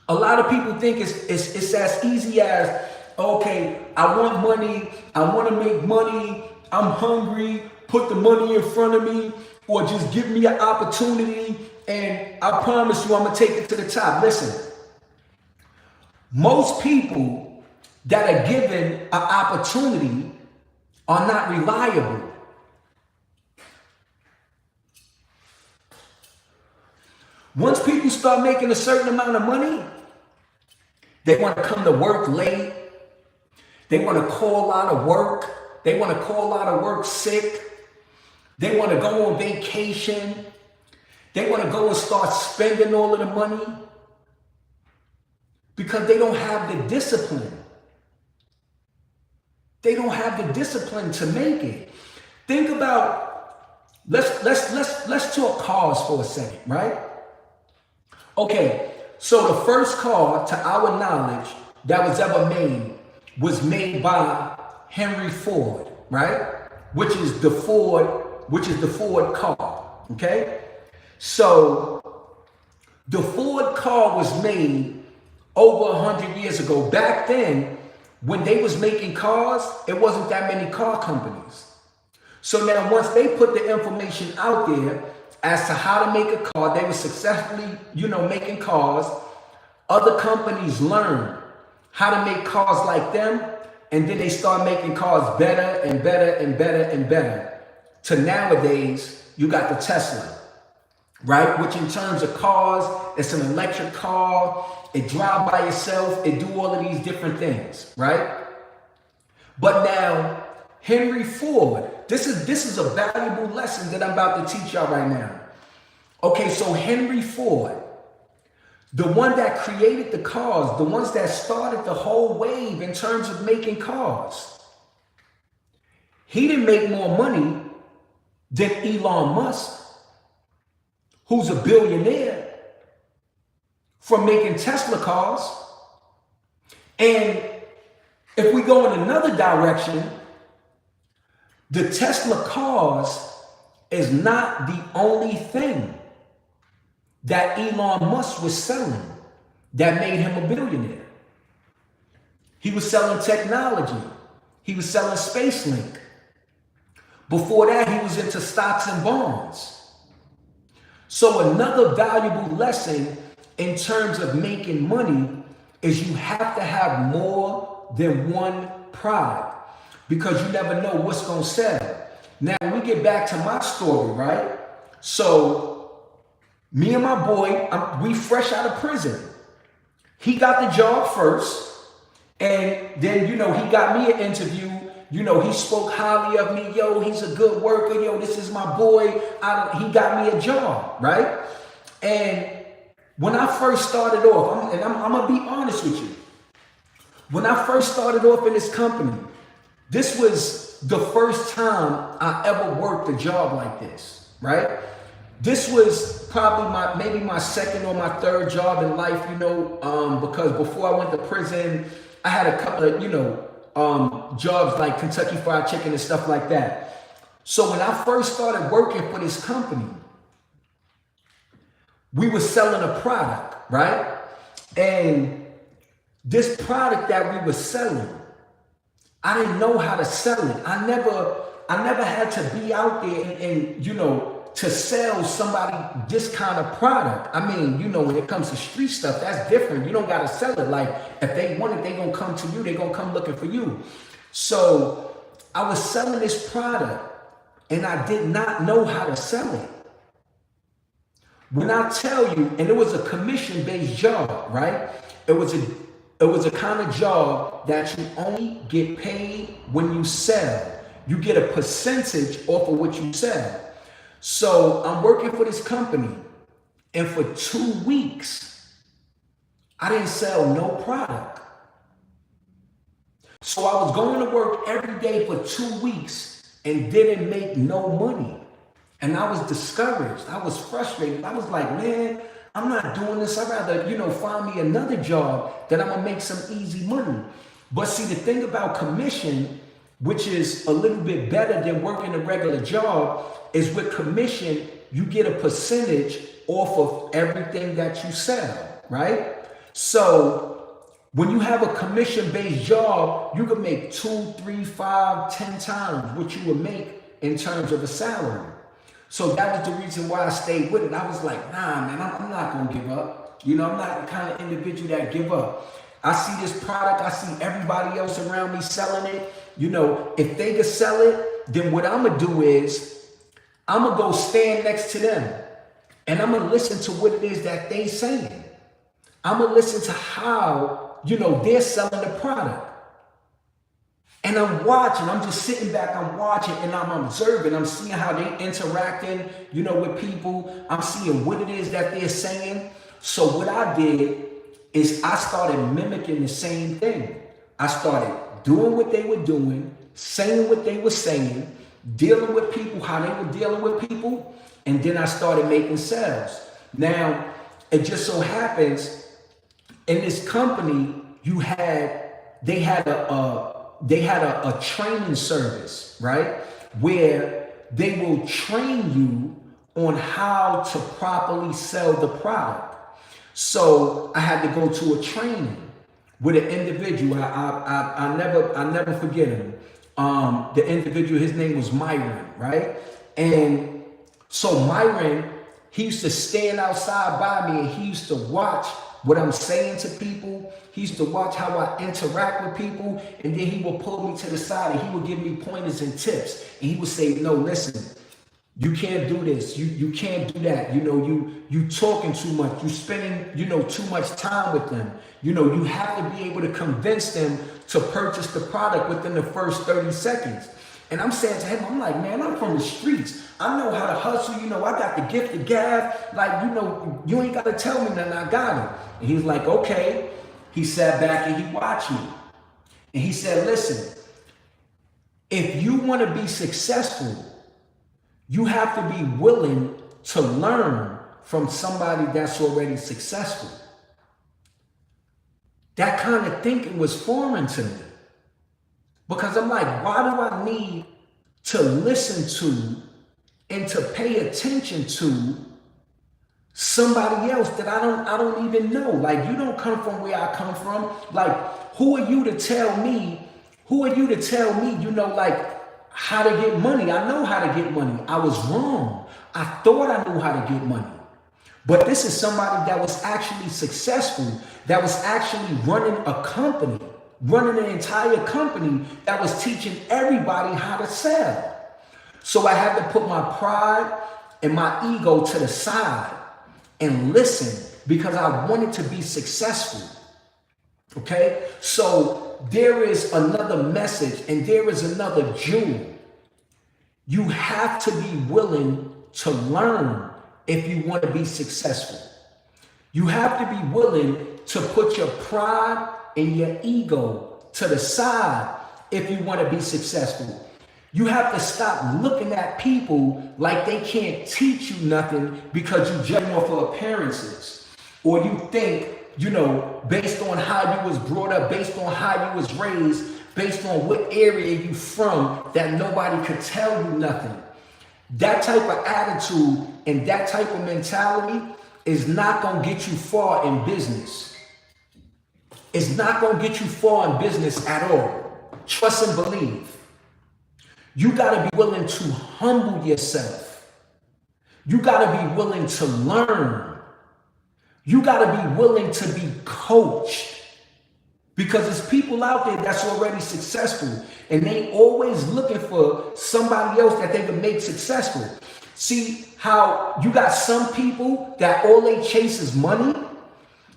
A lot of people think it's as easy as, okay, I want money, I want to make money, I'm hungry, put the money in front of me, or just give me an opportunity, and I promise you I'm going to take it to the top. Listen, most people that are given an opportunity are not reliable. Once people start making a certain amount of money, they want to come to work late. They want to call out of work. They want to call out of work sick. They want to go on vacation. They want to go and start spending all of the money because they don't have the discipline. They don't have the discipline to make it. Think about, let's talk cars for a second, right? Okay, so the first car, to our knowledge, that was ever made was made by Henry Ford, right? Which is the Ford car, okay? So the Ford car was made over 100 years ago. Back then, when they was making cars, it wasn't that many car companies. So now once they put the information out there as to how to make a car, they were successfully, making cars. Other companies learned how to make cars like them, and then they start making cars better and better and better and better. to nowadays, you got the Tesla, right? Which in terms of cars, it's an electric car. It drives by itself. It do all of these different things, right? But now, Henry Ford, this is a valuable lesson that I'm about to teach y'all right now. Okay, so Henry Ford, the one that created the cars, the ones that started the whole wave in terms of making cars, he didn't make more money than Elon Musk, who's a billionaire, from making Tesla cars. And if we go in another direction, the Tesla cars is not the only thing that Elon Musk was selling that made him a billionaire. He was selling technology. He was selling SpaceLink. Before that, he was into stocks and bonds. So another valuable lesson in terms of making money is you have to have more than one product, because you never know what's going to sell. Now, when we get back to my story, right? So me and my boy, we fresh out of prison. He got the job first, and then, he got me an interview. He spoke highly of me. Yo, he's a good worker. Yo, this is my boy. He got me a job, right? And when I first started off, I'm going to be honest with you. When I first started off in this company, this was the first time I ever worked a job like this, right? This was probably maybe my second or my third job in life, because before I went to prison, I had a couple of, jobs like Kentucky Fried Chicken and stuff like that. So when I first started working for this company, we were selling a product, right? And this product that we were selling, I didn't know how to sell it. I never had to be out there and to sell somebody this kind of product. I mean, when it comes to street stuff, that's different. You don't got to sell it. Like, if they want it, they going to come to you. They going to come looking for you. So I was selling this product and I did not know how to sell it. When I tell you, and it was a commission-based job, right? It was a kind of job that you only get paid when you sell. You get a percentage off of what you sell. So I'm working for this company, and for 2 weeks, I didn't sell no product. So I was going to work every day for 2 weeks and didn't make no money. And I was discouraged. I was frustrated. I was like, man, I'm not doing this. I'd rather, find me another job that I'm going to make some easy money. But see, the thing about commission, which is a little bit better than working a regular job, is with commission, you get a percentage off of everything that you sell, right? So when you have a commission-based job, you can make 2, 3, 5, 10 times what you would make in terms of a salary. So that was the reason why I stayed with it. I was like, nah, man, I'm not going to give up. I'm not the kind of individual that give up. I see this product. I see everybody else around me selling it. If they can sell it, then what I'm going to do is I'm going to go stand next to them and I'm going to listen to what it is that they saying. I'm going to listen to how, they're selling the product. And I'm watching, I'm just sitting back, I'm watching and I'm observing. I'm seeing how they interacting, with people. I'm seeing what it is that they're saying. So what I did is I started mimicking the same thing. I started doing what they were doing, saying what they were saying, dealing with people, how they were dealing with people. And then I started making sales. Now, it just so happens in this company, they had a training service, right? Where they will train you on how to properly sell the product. So I had to go to a training with an individual. I never forget him. The individual, his name was Myron, right? And so Myron, he used to stand outside by me and he used to watch what I'm saying to people. He used to watch how I interact with people, and then he would pull me to the side and he would give me pointers and tips. And he would say, no, listen, you can't do this. You can't do that. You talking too much. You spending, too much time with them. You have to be able to convince them to purchase the product within the first 30 seconds. And I'm saying to him, I'm like, man, I'm from the streets. I know how to hustle. I got the gift of gab. Like, you ain't got to tell me nothing. I got it. And he was like, okay. He sat back and he watched me. And he said, listen, if you want to be successful, you have to be willing to learn from somebody that's already successful. That kind of thinking was foreign to me. Because I'm like, why do I need to listen to and to pay attention to somebody else that I don't even know? Like, you don't come from where I come from. Like, who are you to tell me, like, how to get money? I know how to get money. I was wrong. I thought I knew how to get money. But this is somebody that was actually successful, that was actually running a company, running an entire company, that was teaching everybody how to sell. So I had to put my pride and my ego to the side and listen, because I wanted to be successful. Okay? So there is another message and there is another jewel. You have to be willing to learn if you want to be successful. You have to be willing to put your pride and your ego to the side if you want to be successful. You have to stop looking at people like they can't teach you nothing because you judge off of appearances. Or you think, based on how you was brought up, based on how you was raised, based on what area you from, that nobody could tell you nothing. That type of attitude and that type of mentality is not going to get you far in business. It's not going to get you far in business at all. Trust and believe. You got to be willing to humble yourself. You got to be willing to learn. You got to be willing to be coached. Because there's people out there that's already successful and they always looking for somebody else that they can make successful. See how you got some people that all they chase is money?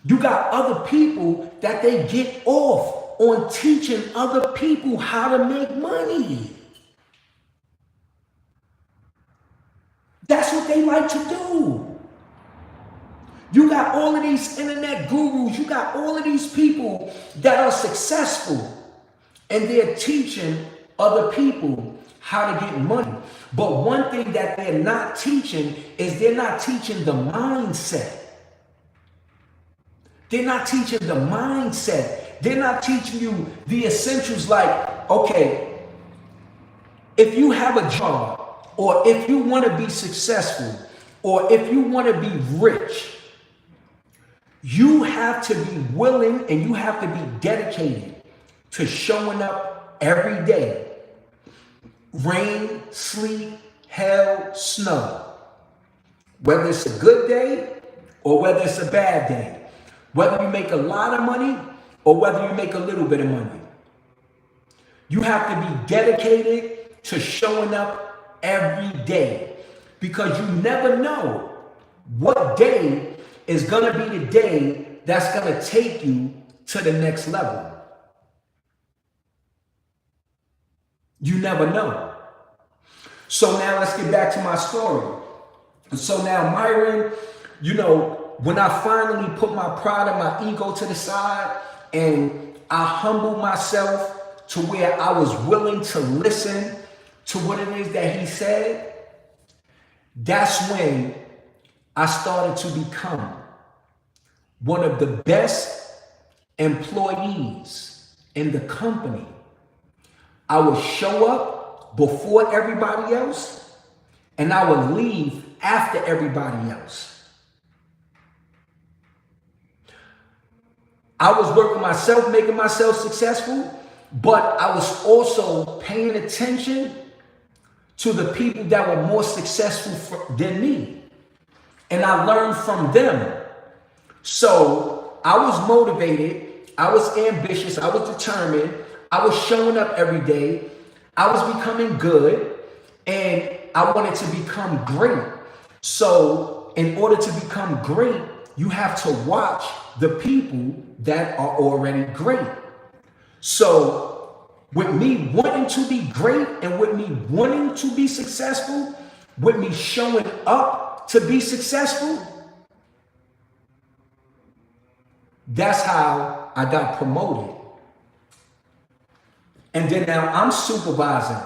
You got other people that they get off on teaching other people how to make money. That's what they like to do. You got all of these internet gurus, you got all of these people that are successful and they're teaching other people how to get money. But one thing that they're not teaching is they're not teaching the mindset. They're not teaching the mindset. They're not teaching you the essentials like, okay, if you have a job, or if you want to be successful, or if you want to be rich, you have to be willing and you have to be dedicated to showing up every day. Rain, sleet, hail, snow. Whether it's a good day or whether it's a bad day. Whether you make a lot of money or whether you make a little bit of money. You have to be dedicated to showing up every day, because you never know what day is going to be the day that's going to take you to the next level. You never know. So now let's get back to my story. So now Myron, when I finally put my pride and my ego to the side and I humbled myself to where I was willing to listen to what it is that he said, that's when I started to become one of the best employees in the company. I would show up before everybody else and I would leave after everybody else. I was working myself, making myself successful, but I was also paying attention to the people that were more successful than me. And I learned from them. So I was motivated I was ambitious. I was determined. I was showing up every day. I was becoming good, and I wanted to become great. So in order to become great, you have to watch the people that are already great. So with me wanting to be great and with me wanting to be successful, with me showing up to be successful, that's how I got promoted. And then now I'm supervising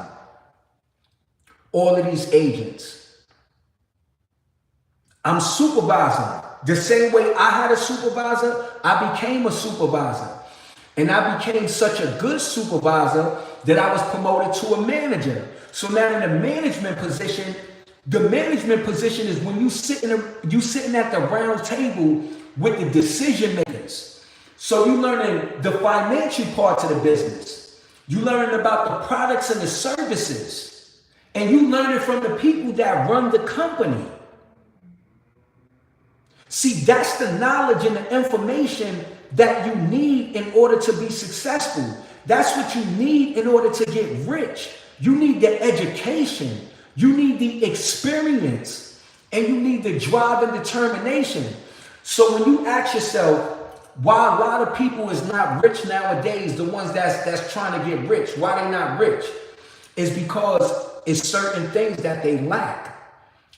all of these agents. I'm supervising. The same way I had a supervisor, I became a supervisor. And I became such a good supervisor that I was promoted to a manager. So now in the management position is when you sitting at the round table with the decision makers. So you learning the financial parts of the business. You learning about the products and the services. And you learning from the people that run the company. See, that's the knowledge and the information that you need in order to be successful. That's what you need in order to get rich. You need the education. You need the experience. And you need the drive and determination. So when you ask yourself, why a lot of people is not rich nowadays, the ones that's trying to get rich, why they not rich, is because it's certain things that they lack.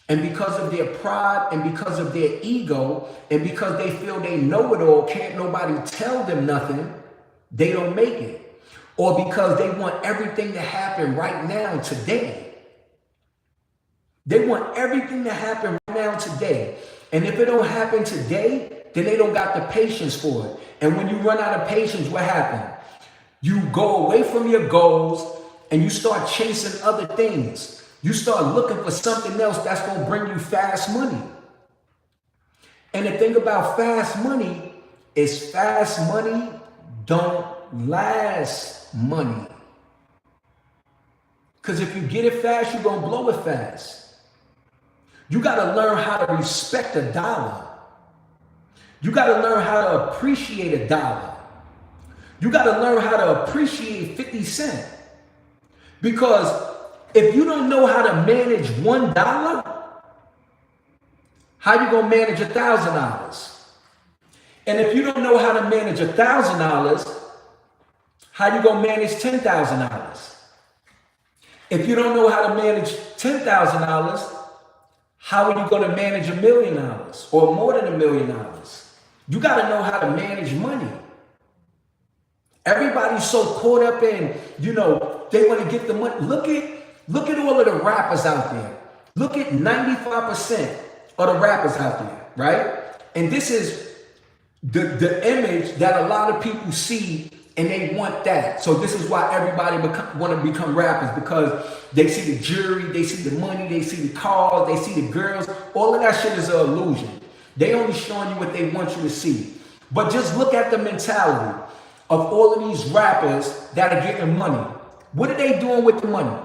And because of their pride and because of their ego and because they feel they know it all, can't nobody tell them nothing, they don't make it. Or because they want everything to happen right now, today. They want everything to happen right now, today. And if it don't happen today, then they don't got the patience for it. And when you run out of patience, what happens? You go away from your goals and you start chasing other things. You start looking for something else that's going to bring you fast money. And the thing about fast money is fast money don't last money. Because if you get it fast, you're going to blow it fast. You got to learn how to respect a dollar. You got to learn how to appreciate a dollar. You got to learn how to appreciate 50 cents. Because if you don't know how to manage $1, how you gonna manage $1,000? And if you don't know how to manage $1,000, how you gonna manage $10,000? If you don't know how to manage $10,000, how are you gonna manage $1 million or more than $1 million? You gotta know how to manage money. Everybody's so caught up in, they want to get the money. Look at all of the rappers out there. Look at 95% of the rappers out there, right? And this is the image that a lot of people see, and they want that. So this is why everybody want to become rappers, because they see the jewelry, they see the money, they see the cars, they see the girls. All of that shit is an illusion. They only showing you what they want you to see. But just look at the mentality of all of these rappers that are getting money. What are they doing with the money?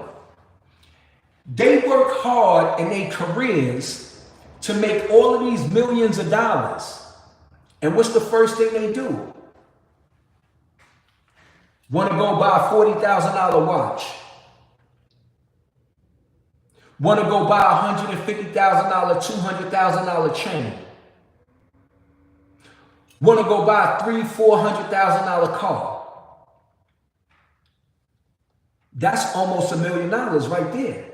They work hard in their careers to make all of these millions of dollars. And what's the first thing they do? Want to go buy a $40,000 watch. Want to go buy a $150,000, $200,000 chain. Want to go buy a $300,000-$400,000 car. That's almost $1 million right there.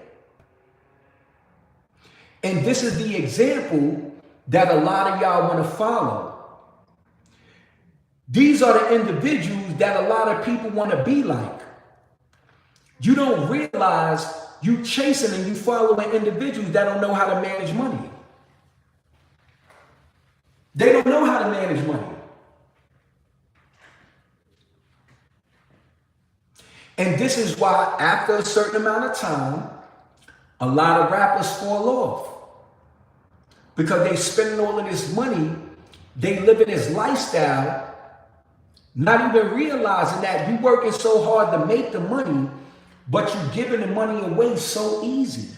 And this is the example that a lot of y'all want to follow. These are the individuals that a lot of people want to be like. You don't realize you chasing and you following individuals that don't know how to manage money. They don't know how to manage money. And this is why after a certain amount of time, a lot of rappers fall off. Because they spending all of this money, they living this lifestyle, not even realizing that you working so hard to make the money, but you giving the money away so easy.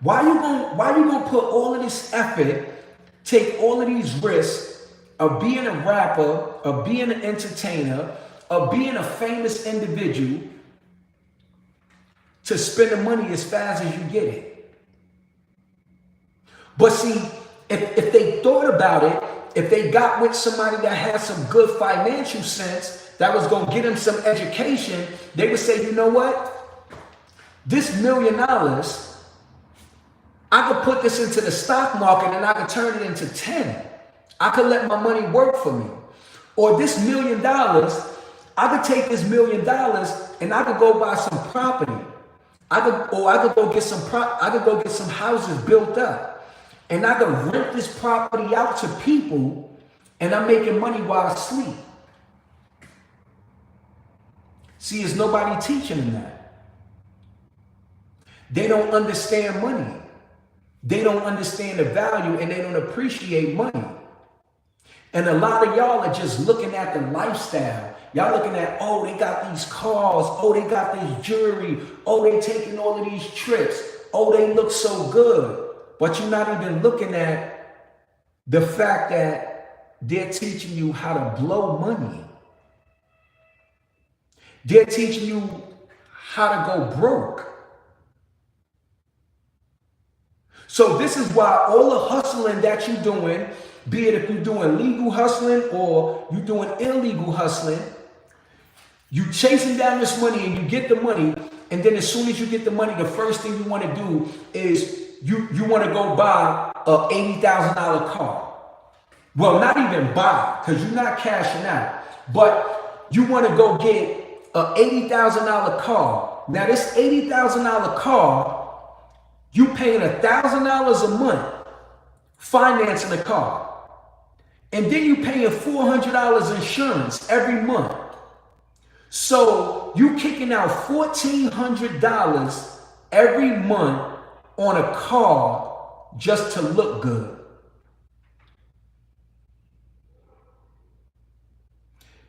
Why you gonna put all of this effort, take all of these risks, of being a rapper, of being an entertainer, of being a famous individual to spend the money as fast as you get it. But see, if they thought about it, if they got with somebody that had some good financial sense, that was going to get them some education, they would say, you know what? This $1 million, I could put this into the stock market and I could turn it into 10. I could let my money work for me. Or this $1 million, I could take this $1 million and I could go buy some property. I could go get some houses built up. And I could rent this property out to people and I'm making money while I sleep. See, there's nobody teaching them that. They don't understand money. They don't understand the value and they don't appreciate money. And a lot of y'all are just looking at the lifestyle. Y'all looking at, oh, they got these cars. Oh, they got this jewelry. Oh, they taking all of these trips. Oh, they look so good. But you're not even looking at the fact that they're teaching you how to blow money. They're teaching you how to go broke. So this is why all the hustling that you're doing, be it if you're doing legal hustling or you're doing illegal hustling, you chasing down this money and you get the money, and then as soon as you get the money, the first thing you want to do is you want to go buy a $80,000 car. Well, not even buy, because you're not cashing out, but you want to go get a $80,000 car. Now this $80,000 car, you paying $1,000 a month financing the car. And then you paying $400 insurance every month. So you kicking out $1,400 every month on a car just to look good.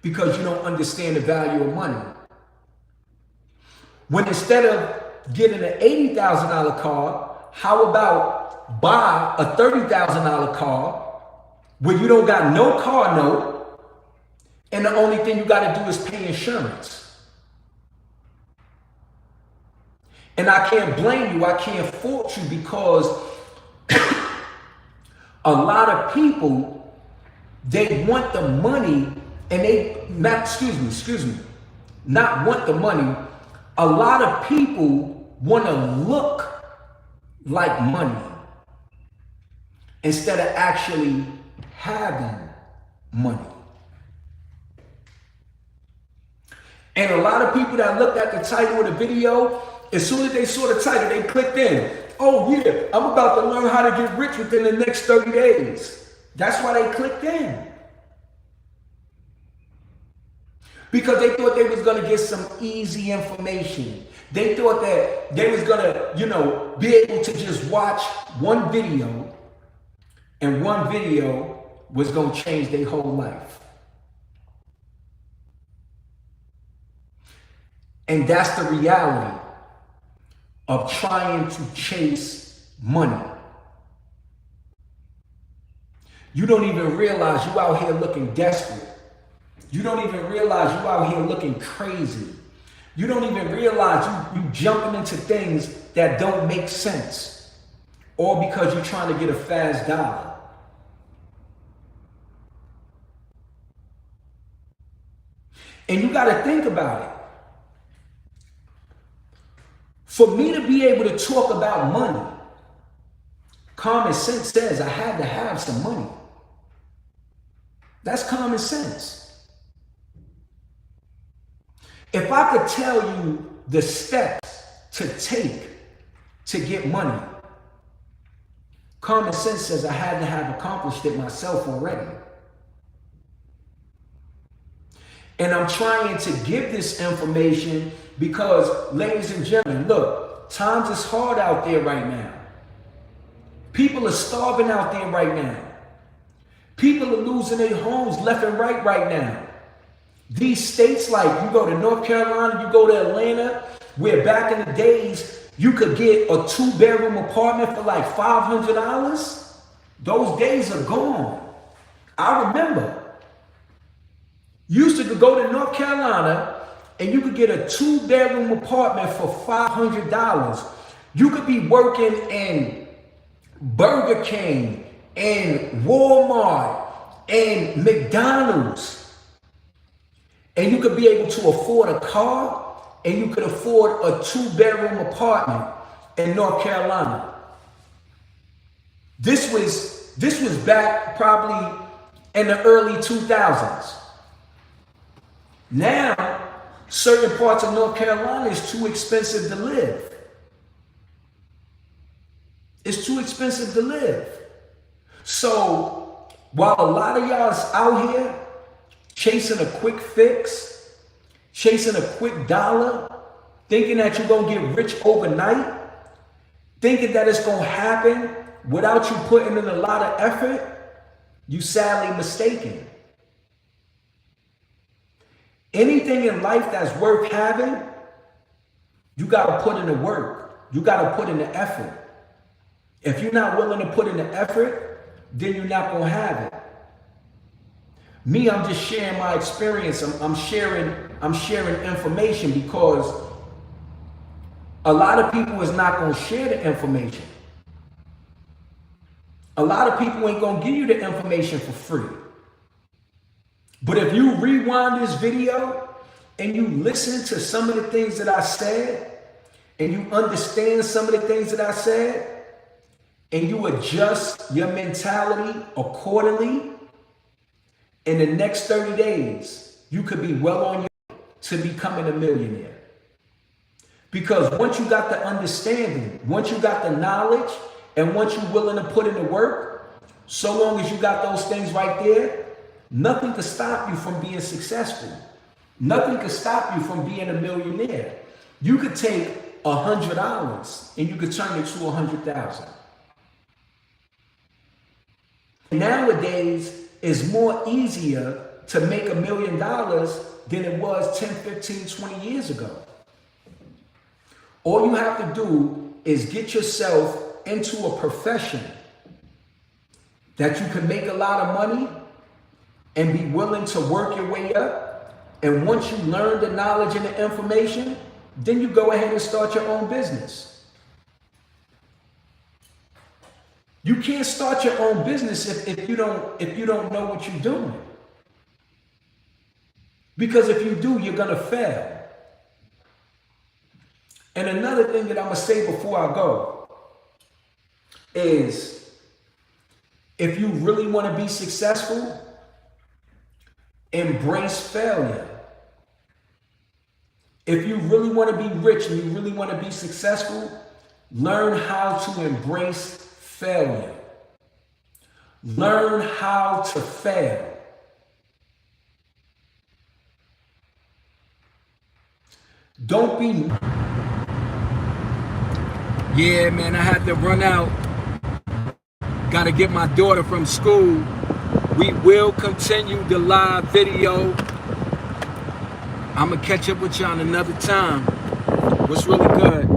Because you don't understand the value of money. When instead of getting an $80,000 car, how about buy a $30,000 car where you don't got no car note and the only thing you got to do is pay insurance? And I can't blame you, I can't fault you, because a lot of people, they want the money and not want the money. A lot of people want to look like money instead of actually having money. And a lot of people that looked at the title of the video, as soon as they saw the title, they clicked in. Oh yeah, I'm about to learn how to get rich within the next 30 days. That's why they clicked in. Because they thought they was going to get some easy information. They thought that they was going to, be able to just watch one video, and one video was going to change their whole life. And that's the reality of trying to chase money. You don't even realize you out here looking desperate. You don't even realize you out here looking crazy. You don't even realize you jumping into things that don't make sense. All because you're trying to get a fast dollar. And you got to think about it. For me to be able to talk about money, common sense says I had to have some money. That's common sense. If I could tell you the steps to take to get money, common sense says I had to have accomplished it myself already. And I'm trying to give this information because, ladies and gentlemen, look, times is hard out there right now. People are starving out there right now. People are losing their homes left and right now. These states, like you go to North Carolina, you go to Atlanta, where back in the days, you could get a 2-bedroom apartment for like $500. Those days are gone. I remember you used to go to North Carolina and you could get a 2-bedroom apartment for $500. You could be working in Burger King and Walmart and McDonald's, and you could be able to afford a car, and you could afford a 2-bedroom apartment in North Carolina. This was back probably in the early 2000s. Now, certain parts of North Carolina is too expensive to live. It's too expensive to live. So, while a lot of y'all is out here chasing a quick fix, chasing a quick dollar, thinking that you're going to get rich overnight, thinking that it's going to happen without you putting in a lot of effort, you sadly mistaken. Anything in life that's worth having, you got to put in the work. You got to put in the effort. If you're not willing to put in the effort, then you're not going to have it. Me, I'm just sharing my experience. I'm sharing information because a lot of people is not going to share the information. A lot of people ain't going to give you the information for free. But if you rewind this video and you listen to some of the things that I said, and you understand some of the things that I said, and you adjust your mentality accordingly, in the next 30 days, you could be well on your way to becoming a millionaire. Because once you got the understanding, once you got the knowledge, and once you're willing to put in the work, so long as you got those things right there, nothing can stop you from being successful. Nothing can stop you from being a millionaire. You could take $100 and you could turn it to 100,000. Nowadays, it's more easier to make $1 million than it was 10, 15, 20 years ago. All you have to do is get yourself into a profession that you can make a lot of money and be willing to work your way up. And once you learn the knowledge and the information, then you go ahead and start your own business. You can't start your own business if you don't know what you're doing. Because if you do, you're gonna fail. And another thing that I'm gonna say before I go is, if you really want to be successful, embrace failure. If you really want to be rich and you really want to be successful, learn how to embrace failure. Learn how to fail. Don't be... Yeah, man, I had to run out. Got to get my daughter from school. We will continue the live video. I'm going to catch up with y'all another time. What's really good?